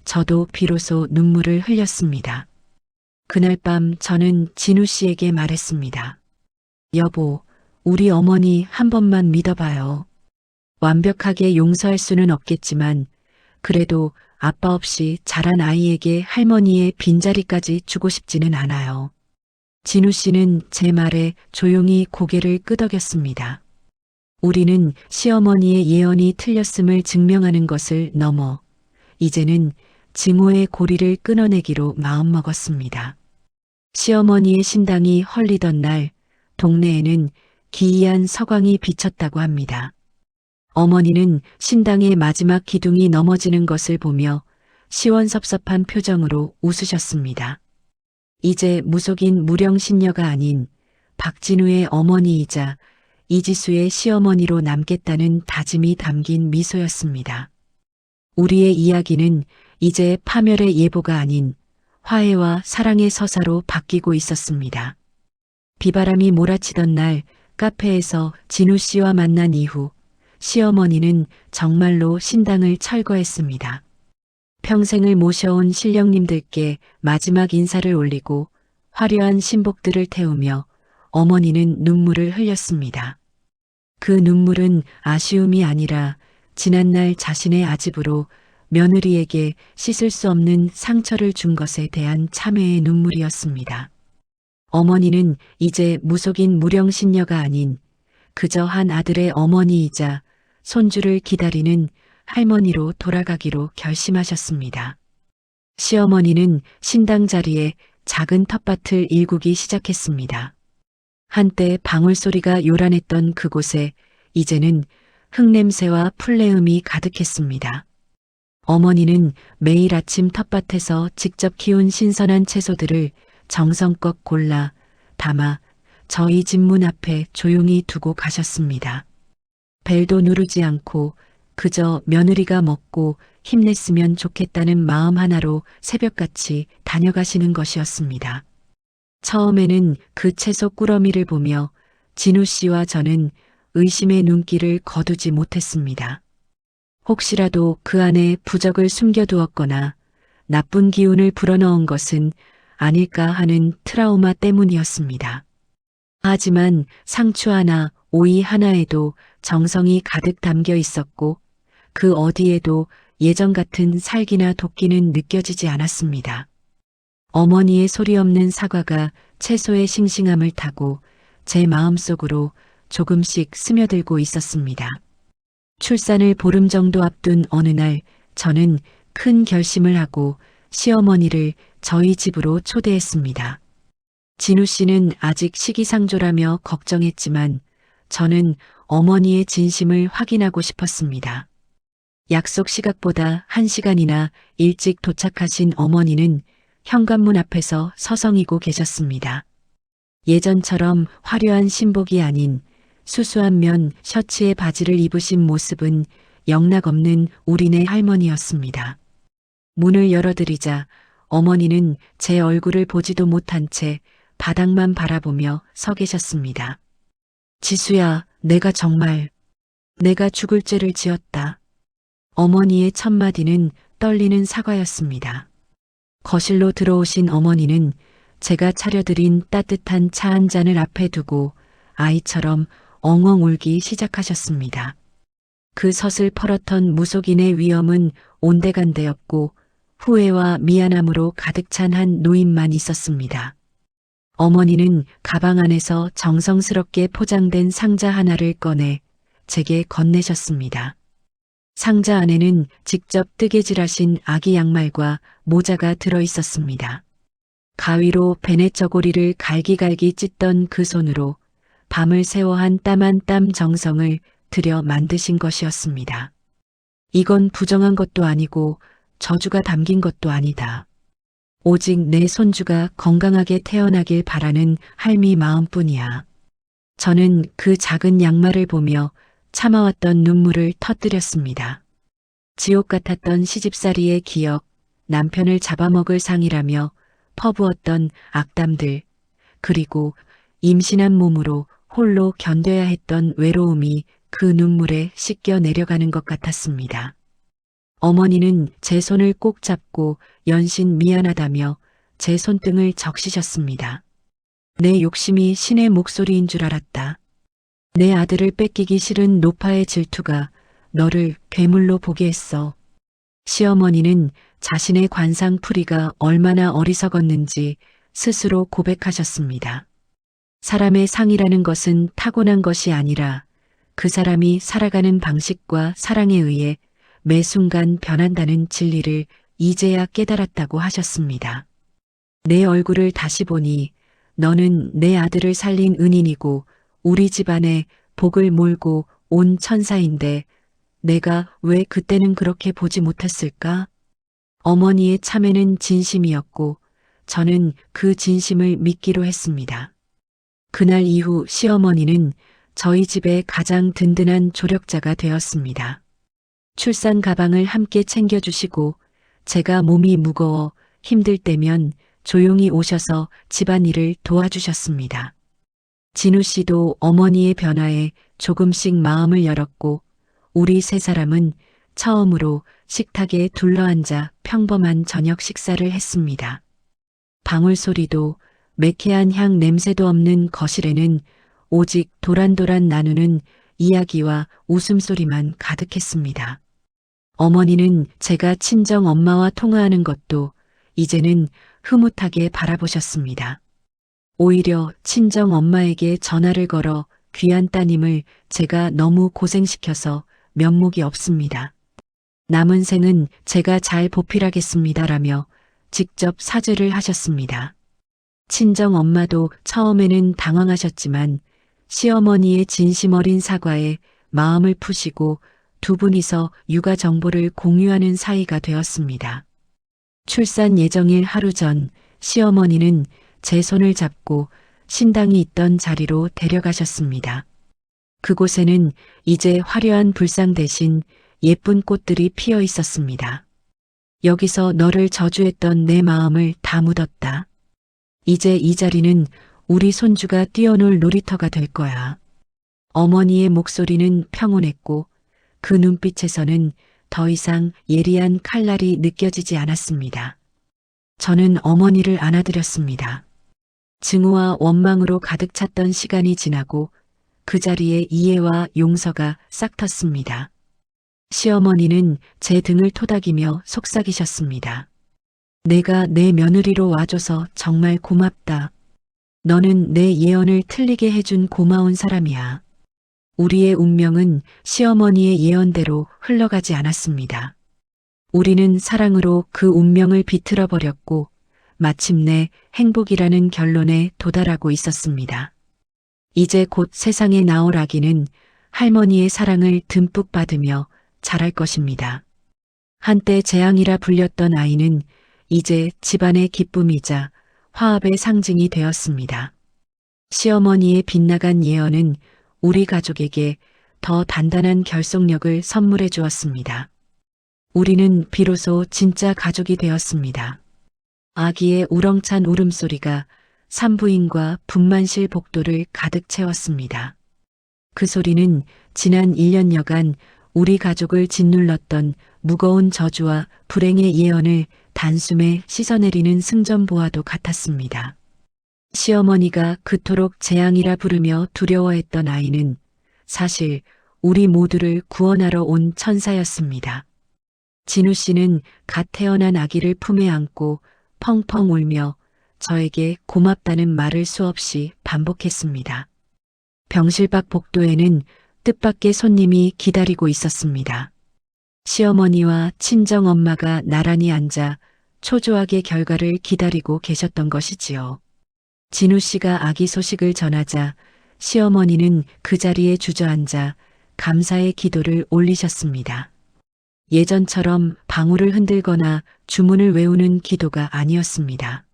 저도 비로소 눈물을 흘렸습니다. 그날 밤 저는 진우 씨에게 말했습니다. 여보, 우리 어머니 한 번만 믿어봐요. 완벽하게 용서할 수는 없겠지만 그래도 아빠 없이 자란 아이에게 할머니의 빈자리까지 주고 싶지는 않아요. 진우 씨는 제 말에 조용히 고개를 끄덕였습니다. 우리는 시어머니의 예언이 틀렸음을 증명하는 것을 넘어 이제는 증오의 고리를 끊어내기로 마음먹었습니다. 시어머니의 신당이 헐리던 날 동네에는 기이한 서광이 비쳤다고 합니다. 어머니는 신당의 마지막 기둥이 넘어지는 것을 보며 시원섭섭한 표정으로 웃으셨습니다. 이제 무속인 무령신녀가 아닌 박진우의 어머니이자 이지수의 시어머니로 남겠다는 다짐이 담긴 미소였습니다. 우리의 이야기는 이제 파멸의 예보가 아닌 화해와 사랑의 서사로 바뀌고 있었습니다. 비바람이 몰아치던 날 카페에서 진우 씨와 만난 이후 시어머니는 정말로 신당을 철거했습니다. 평생을 모셔온 신령님들께 마지막 인사를 올리고 화려한 신복들을 태우며 어머니는 눈물을 흘렸습니다. 그 눈물은 아쉬움이 아니라 지난날 자신의 아집으로 며느리에게 씻을 수 없는 상처를 준 것에 대한 참회의 눈물이었습니다. 어머니는 이제 무속인 무령신녀가 아닌 그저 한 아들의 어머니이자 손주를 기다리는 할머니로 돌아가기로 결심하셨습니다. 시어머니는 신당 자리에 작은 텃밭을 일구기 시작했습니다. 한때 방울소리가 요란했던 그곳에 이제는 흙냄새와 풀내음이 가득했습니다. 어머니는 매일 아침 텃밭에서 직접 키운 신선한 채소들을 정성껏 골라 담아 저희 집 문 앞에 조용히 두고 가셨습니다. 벨도 누르지 않고 그저 며느리가 먹고 힘냈으면 좋겠다는 마음 하나로 새벽같이 다녀가시는 것이었습니다. 처음에는 그 채소 꾸러미를 보며 진우 씨와 저는 의심의 눈길을 거두지 못했습니다. 혹시라도 그 안에 부적을 숨겨두었거나 나쁜 기운을 불어넣은 것은 아닐까 하는 트라우마 때문이었습니다. 하지만 상추 하나, 오이 하나에도 정성이 가득 담겨 있었고 그 어디에도 예전 같은 살기나 도끼는 느껴지지 않았습니다. 어머니의 소리 없는 사과가 채소의 싱싱함을 타고 제 마음속으로 조금씩 스며들고 있었습니다. 출산을 보름 정도 앞둔 어느 날 저는 큰 결심을 하고 시어머니를 저희 집으로 초대했습니다. 진우 씨는 아직 시기상조라며 걱정했지만 저는 어머니의 진심을 확인하고 싶었습니다. 약속 시각보다 1시간이나 일찍 도착하신 어머니는 현관문 앞에서 서성이고 계셨습니다. 예전처럼 화려한 신복이 아닌 수수한 면 셔츠에 바지를 입으신 모습은 영락없는 우리네 할머니였습니다. 문을 열어드리자 어머니는 제 얼굴을 보지도 못한 채 바닥만 바라보며 서 계셨습니다. 지수야, 내가 죽을 죄를 지었다. 어머니의 첫 마디는 떨리는 사과였습니다. 거실로 들어오신 어머니는 제가 차려드린 따뜻한 차 한 잔을 앞에 두고 아이처럼 엉엉 울기 시작하셨습니다. 그 서슬퍼렇던 무속인의 위엄은 온데간데였고 후회와 미안함으로 가득 찬 한 노인만 있었습니다. 어머니는 가방 안에서 정성스럽게 포장된 상자 하나를 꺼내 제게 건네셨습니다. 상자 안에는 직접 뜨개질하신 아기 양말과 모자가 들어 있었습니다. 가위로 베넷 저고리를 갈기갈기 찢던 그 손으로 밤을 새워한 땀 한 땀 정성을 들여 만드신 것이었습니다. 이건 부정한 것도 아니고 저주가 담긴 것도 아니다. 오직 내 손주가 건강하게 태어나길 바라는 할미 마음뿐이야. 저는 그 작은 양말을 보며 참아왔던 눈물을 터뜨렸습니다. 지옥 같았던 시집살이의 기억, 남편을 잡아먹을 상이라며 퍼부었던 악담들, 그리고 임신한 몸으로 홀로 견뎌야 했던 외로움이 그 눈물에 씻겨 내려가는 것 같았습니다. 어머니는 제 손을 꼭 잡고 연신 미안하다며 제 손등을 적시셨습니다. 내 욕심이 신의 목소리인 줄 알았다. 내 아들을 뺏기기 싫은 노파의 질투가 너를 괴물로 보게 했어. 시어머니는 자신의 관상풀이가 얼마나 어리석었는지 스스로 고백하셨습니다. 사람의 상이라는 것은 타고난 것이 아니라 그 사람이 살아가는 방식과 사랑에 의해 매 순간 변한다는 진리를 이제야 깨달았다고 하셨습니다. 내 얼굴을 다시 보니 너는 내 아들을 살린 은인이고 우리 집안에 복을 몰고 온 천사인데 내가 왜 그때는 그렇게 보지 못했을까? 어머니의 참회는 진심이었고 저는 그 진심을 믿기로 했습니다. 그날 이후 시어머니는 저희 집의 가장 든든한 조력자가 되었습니다. 출산 가방을 함께 챙겨주시고 제가 몸이 무거워 힘들 때면 조용히 오셔서 집안일을 도와주셨습니다. 진우 씨도 어머니의 변화에 조금씩 마음을 열었고 우리 세 사람은 처음으로 식탁에 둘러앉아 평범한 저녁 식사를 했습니다. 방울 소리도 매캐한 향 냄새도 없는 거실에는 오직 도란도란 나누는 이야기와 웃음소리만 가득했습니다. 어머니는 제가 친정 엄마와 통화하는 것도 이제는 흐뭇하게 바라보셨습니다. 오히려 친정 엄마에게 전화를 걸어 귀한 따님을 제가 너무 고생시켜서 면목이 없습니다. 남은 생은 제가 잘 보필하겠습니다라며 직접 사죄를 하셨습니다. 친정 엄마도 처음에는 당황하셨지만 시어머니의 진심 어린 사과에 마음을 푸시고 두 분이서 육아 정보를 공유하는 사이가 되었습니다. 출산 예정일 하루 전 시어머니는 제 손을 잡고 신당이 있던 자리로 데려가셨습니다. 그곳에는 이제 화려한 불상 대신 예쁜 꽃들이 피어 있었습니다. 여기서 너를 저주했던 내 마음을 다 묻었다. 이제 이 자리는 우리 손주가 뛰어놀 놀이터가 될 거야. 어머니의 목소리는 평온했고 그 눈빛에서는 더 이상 예리한 칼날이 느껴지지 않았습니다. 저는 어머니를 안아드렸습니다. 증오와 원망으로 가득 찼던 시간이 지나고 그 자리에 이해와 용서가 싹 텄습니다. 시어머니는 제 등을 토닥이며 속삭이셨습니다. 내가 내 며느리로 와줘서 정말 고맙다. 너는 내 예언을 틀리게 해준 고마운 사람이야. 우리의 운명은 시어머니의 예언대로 흘러가지 않았습니다. 우리는 사랑으로 그 운명을 비틀어 버렸고 마침내 행복이라는 결론에 도달하고 있었습니다. 이제 곧 세상에 나올 아기는 할머니의 사랑을 듬뿍 받으며 자랄 것입니다. 한때 재앙이라 불렸던 아이는 이제 집안의 기쁨이자 화합의 상징이 되었습니다. 시어머니의 빗나간 예언은 우리 가족에게 더 단단한 결속력을 선물해 주었습니다. 우리는 비로소 진짜 가족이 되었습니다. 아기의 우렁찬 울음소리가 산부인과 분만실 복도를 가득 채웠습니다. 그 소리는 지난 1년여간 우리 가족을 짓눌렀던 무거운 저주와 불행의 예언을 단숨에 씻어내리는 승전보와도 같았습니다. 시어머니가 그토록 재앙이라 부르며 두려워했던 아이는 사실 우리 모두를 구원하러 온 천사였습니다. 진우 씨는 갓 태어난 아기를 품에 안고 펑펑 울며 저에게 고맙다는 말을 수없이 반복했습니다. 병실 밖 복도에는 뜻밖의 손님이 기다리고 있었습니다. 시어머니와 친정엄마가 나란히 앉아 초조하게 결과를 기다리고 계셨던 것이지요. 진우 씨가 아기 소식을 전하자 시어머니는 그 자리에 주저앉아 감사의 기도를 올리셨습니다. 예전처럼 방울을 흔들거나 주문을 외우는 기도가 아니었습니다.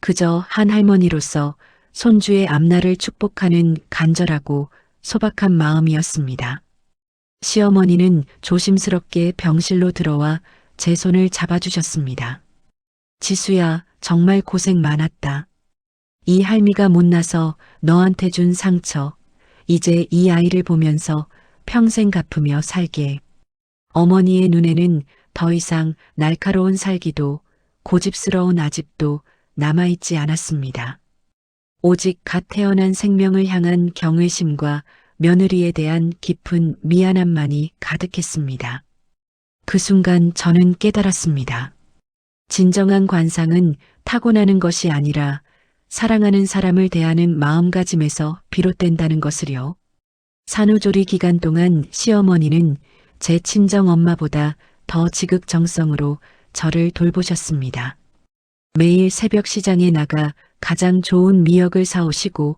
그저 한 할머니로서 손주의 앞날을 축복하는 간절하고 소박한 마음이었습니다. 시어머니는 조심스럽게 병실로 들어와 제 손을 잡아주셨습니다. 지수야, 정말 고생 많았다. 이 할미가 못나서 너한테 준 상처, 이제 이 아이를 보면서 평생 갚으며 살게. 어머니의 눈에는 더 이상 날카로운 살기도 고집스러운 아집도 남아있지 않았습니다. 오직 갓 태어난 생명을 향한 경외심과 며느리에 대한 깊은 미안함만이 가득했습니다. 그 순간 저는 깨달았습니다. 진정한 관상은 타고나는 것이 아니라 사랑하는 사람을 대하는 마음가짐에서 비롯된다는 것을요. 산후조리 기간 동안 시어머니는 제 친정 엄마보다 더 지극정성으로 저를 돌보셨습니다. 매일 새벽 시장에 나가 가장 좋은 미역을 사오시고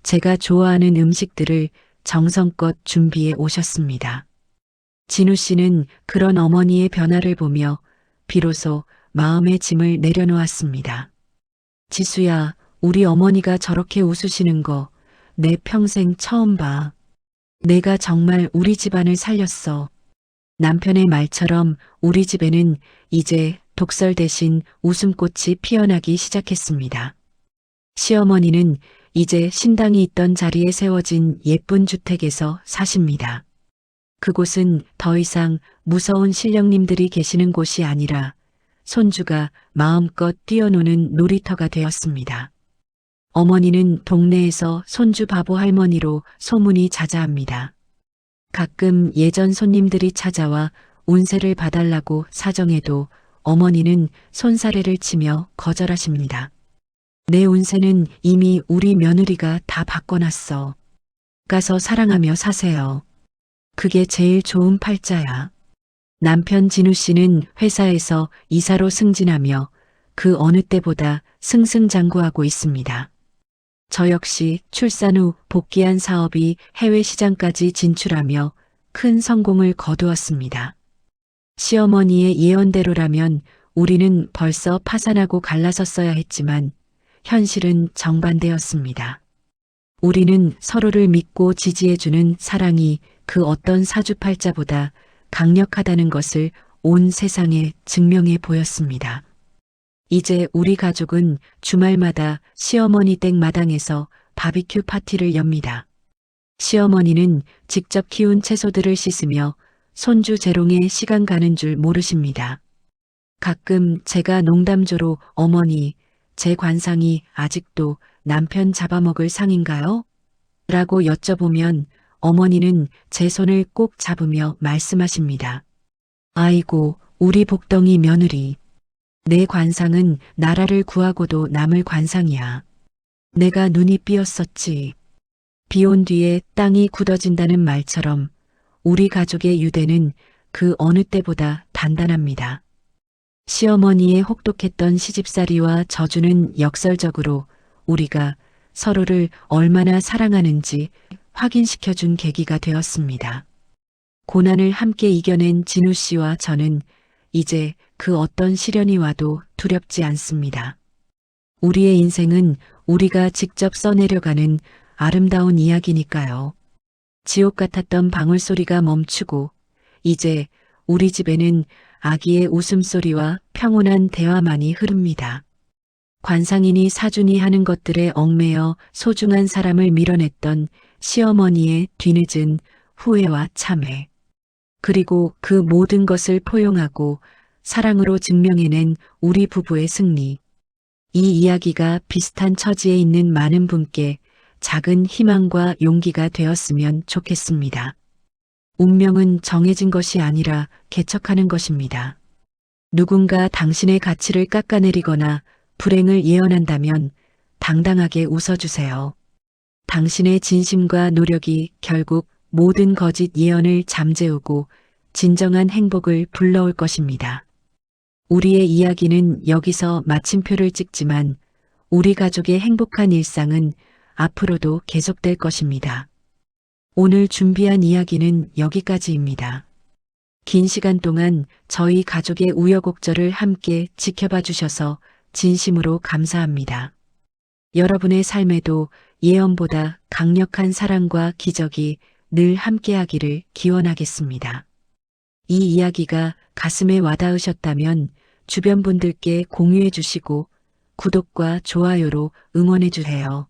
제가 좋아하는 음식들을 정성껏 준비해 오셨습니다. 진우 씨는 그런 어머니의 변화를 보며 비로소 마음의 짐을 내려놓았습니다. 지수야, 우리 어머니가 저렇게 웃으시는 거 내 평생 처음 봐. 내가 정말 우리 집안을 살렸어. 남편의 말처럼 우리 집에는 이제 독설 대신 웃음꽃이 피어나기 시작했습니다. 시어머니는 이제 신당이 있던 자리에 세워진 예쁜 주택에서 사십니다. 그곳은 더 이상 무서운 신령님들이 계시는 곳이 아니라 손주가 마음껏 뛰어노는 놀이터가 되었습니다. 어머니는 동네에서 손주 바보 할머니로 소문이 자자합니다. 가끔 예전 손님들이 찾아와 운세를 봐달라고 사정해도 어머니는 손사래를 치며 거절하십니다. 내 운세는 이미 우리 며느리가 다 바꿔놨어. 가서 사랑하며 사세요. 그게 제일 좋은 팔자야. 남편 진우 씨는 회사에서 이사로 승진하며 그 어느 때보다 승승장구하고 있습니다. 저 역시 출산 후 복귀한 사업이 해외 시장까지 진출하며 큰 성공을 거두었습니다. 시어머니의 예언대로라면 우리는 벌써 파산하고 갈라섰어야 했지만 현실은 정반대였습니다. 우리는 서로를 믿고 지지해주는 사랑이 그 어떤 사주팔자보다 강력하다는 것을 온 세상에 증명해 보였습니다. 이제 우리 가족은 주말마다 시어머니 댁 마당에서 바비큐 파티를 엽니다. 시어머니는 직접 키운 채소들을 씻으며 손주 재롱에 시간 가는 줄 모르십니다. 가끔 제가 농담조로 어머니, 제 관상이 아직도 남편 잡아먹을 상인가요? 라고 여쭤보면 어머니는 제 손을 꼭 잡으며 말씀하십니다. 아이고, 우리 복덩이 며느리. 내 관상은 나라를 구하고도 남을 관상이야. 내가 눈이 삐었었지. 비 온 뒤에 땅이 굳어진다는 말처럼 우리 가족의 유대는 그 어느 때보다 단단합니다. 시어머니의 혹독했던 시집살이와 저주는 역설적으로 우리가 서로를 얼마나 사랑하는지 확인시켜준 계기가 되었습니다. 고난을 함께 이겨낸 진우 씨와 저는 이제 그 어떤 시련이 와도 두렵지 않습니다. 우리의 인생은 우리가 직접 써내려가는 아름다운 이야기니까요. 지옥 같았던 방울소리가 멈추고 이제 우리 집에는 아기의 웃음소리와 평온한 대화만이 흐릅니다. 관상이니 사주니 하는 것들에 얽매여 소중한 사람을 밀어냈던 시어머니의 뒤늦은 후회와 참회. 그리고 그 모든 것을 포용하고 사랑으로 증명해낸 우리 부부의 승리. 이 이야기가 비슷한 처지에 있는 많은 분께 작은 희망과 용기가 되었으면 좋겠습니다. 운명은 정해진 것이 아니라 개척하는 것입니다. 누군가 당신의 가치를 깎아내리거나 불행을 예언한다면 당당하게 웃어주세요. 당신의 진심과 노력이 결국 모든 거짓 예언을 잠재우고 진정한 행복을 불러올 것입니다. 우리의 이야기는 여기서 마침표를 찍지만 우리 가족의 행복한 일상은 앞으로도 계속될 것입니다. 오늘 준비한 이야기는 여기까지입니다. 긴 시간 동안 저희 가족의 우여곡절을 함께 지켜봐 주셔서 진심으로 감사합니다. 여러분의 삶에도 예언보다 강력한 사랑과 기적이 늘 함께하기를 기원하겠습니다. 이 이야기가 가슴에 와닿으셨다면 주변 분들께 공유해 주시고 구독과 좋아요로 응원해 주세요.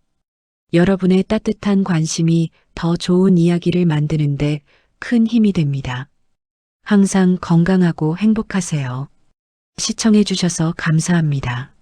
여러분의 따뜻한 관심이 더 좋은 이야기를 만드는데 큰 힘이 됩니다. 항상 건강하고 행복하세요. 시청해 주셔서 감사합니다.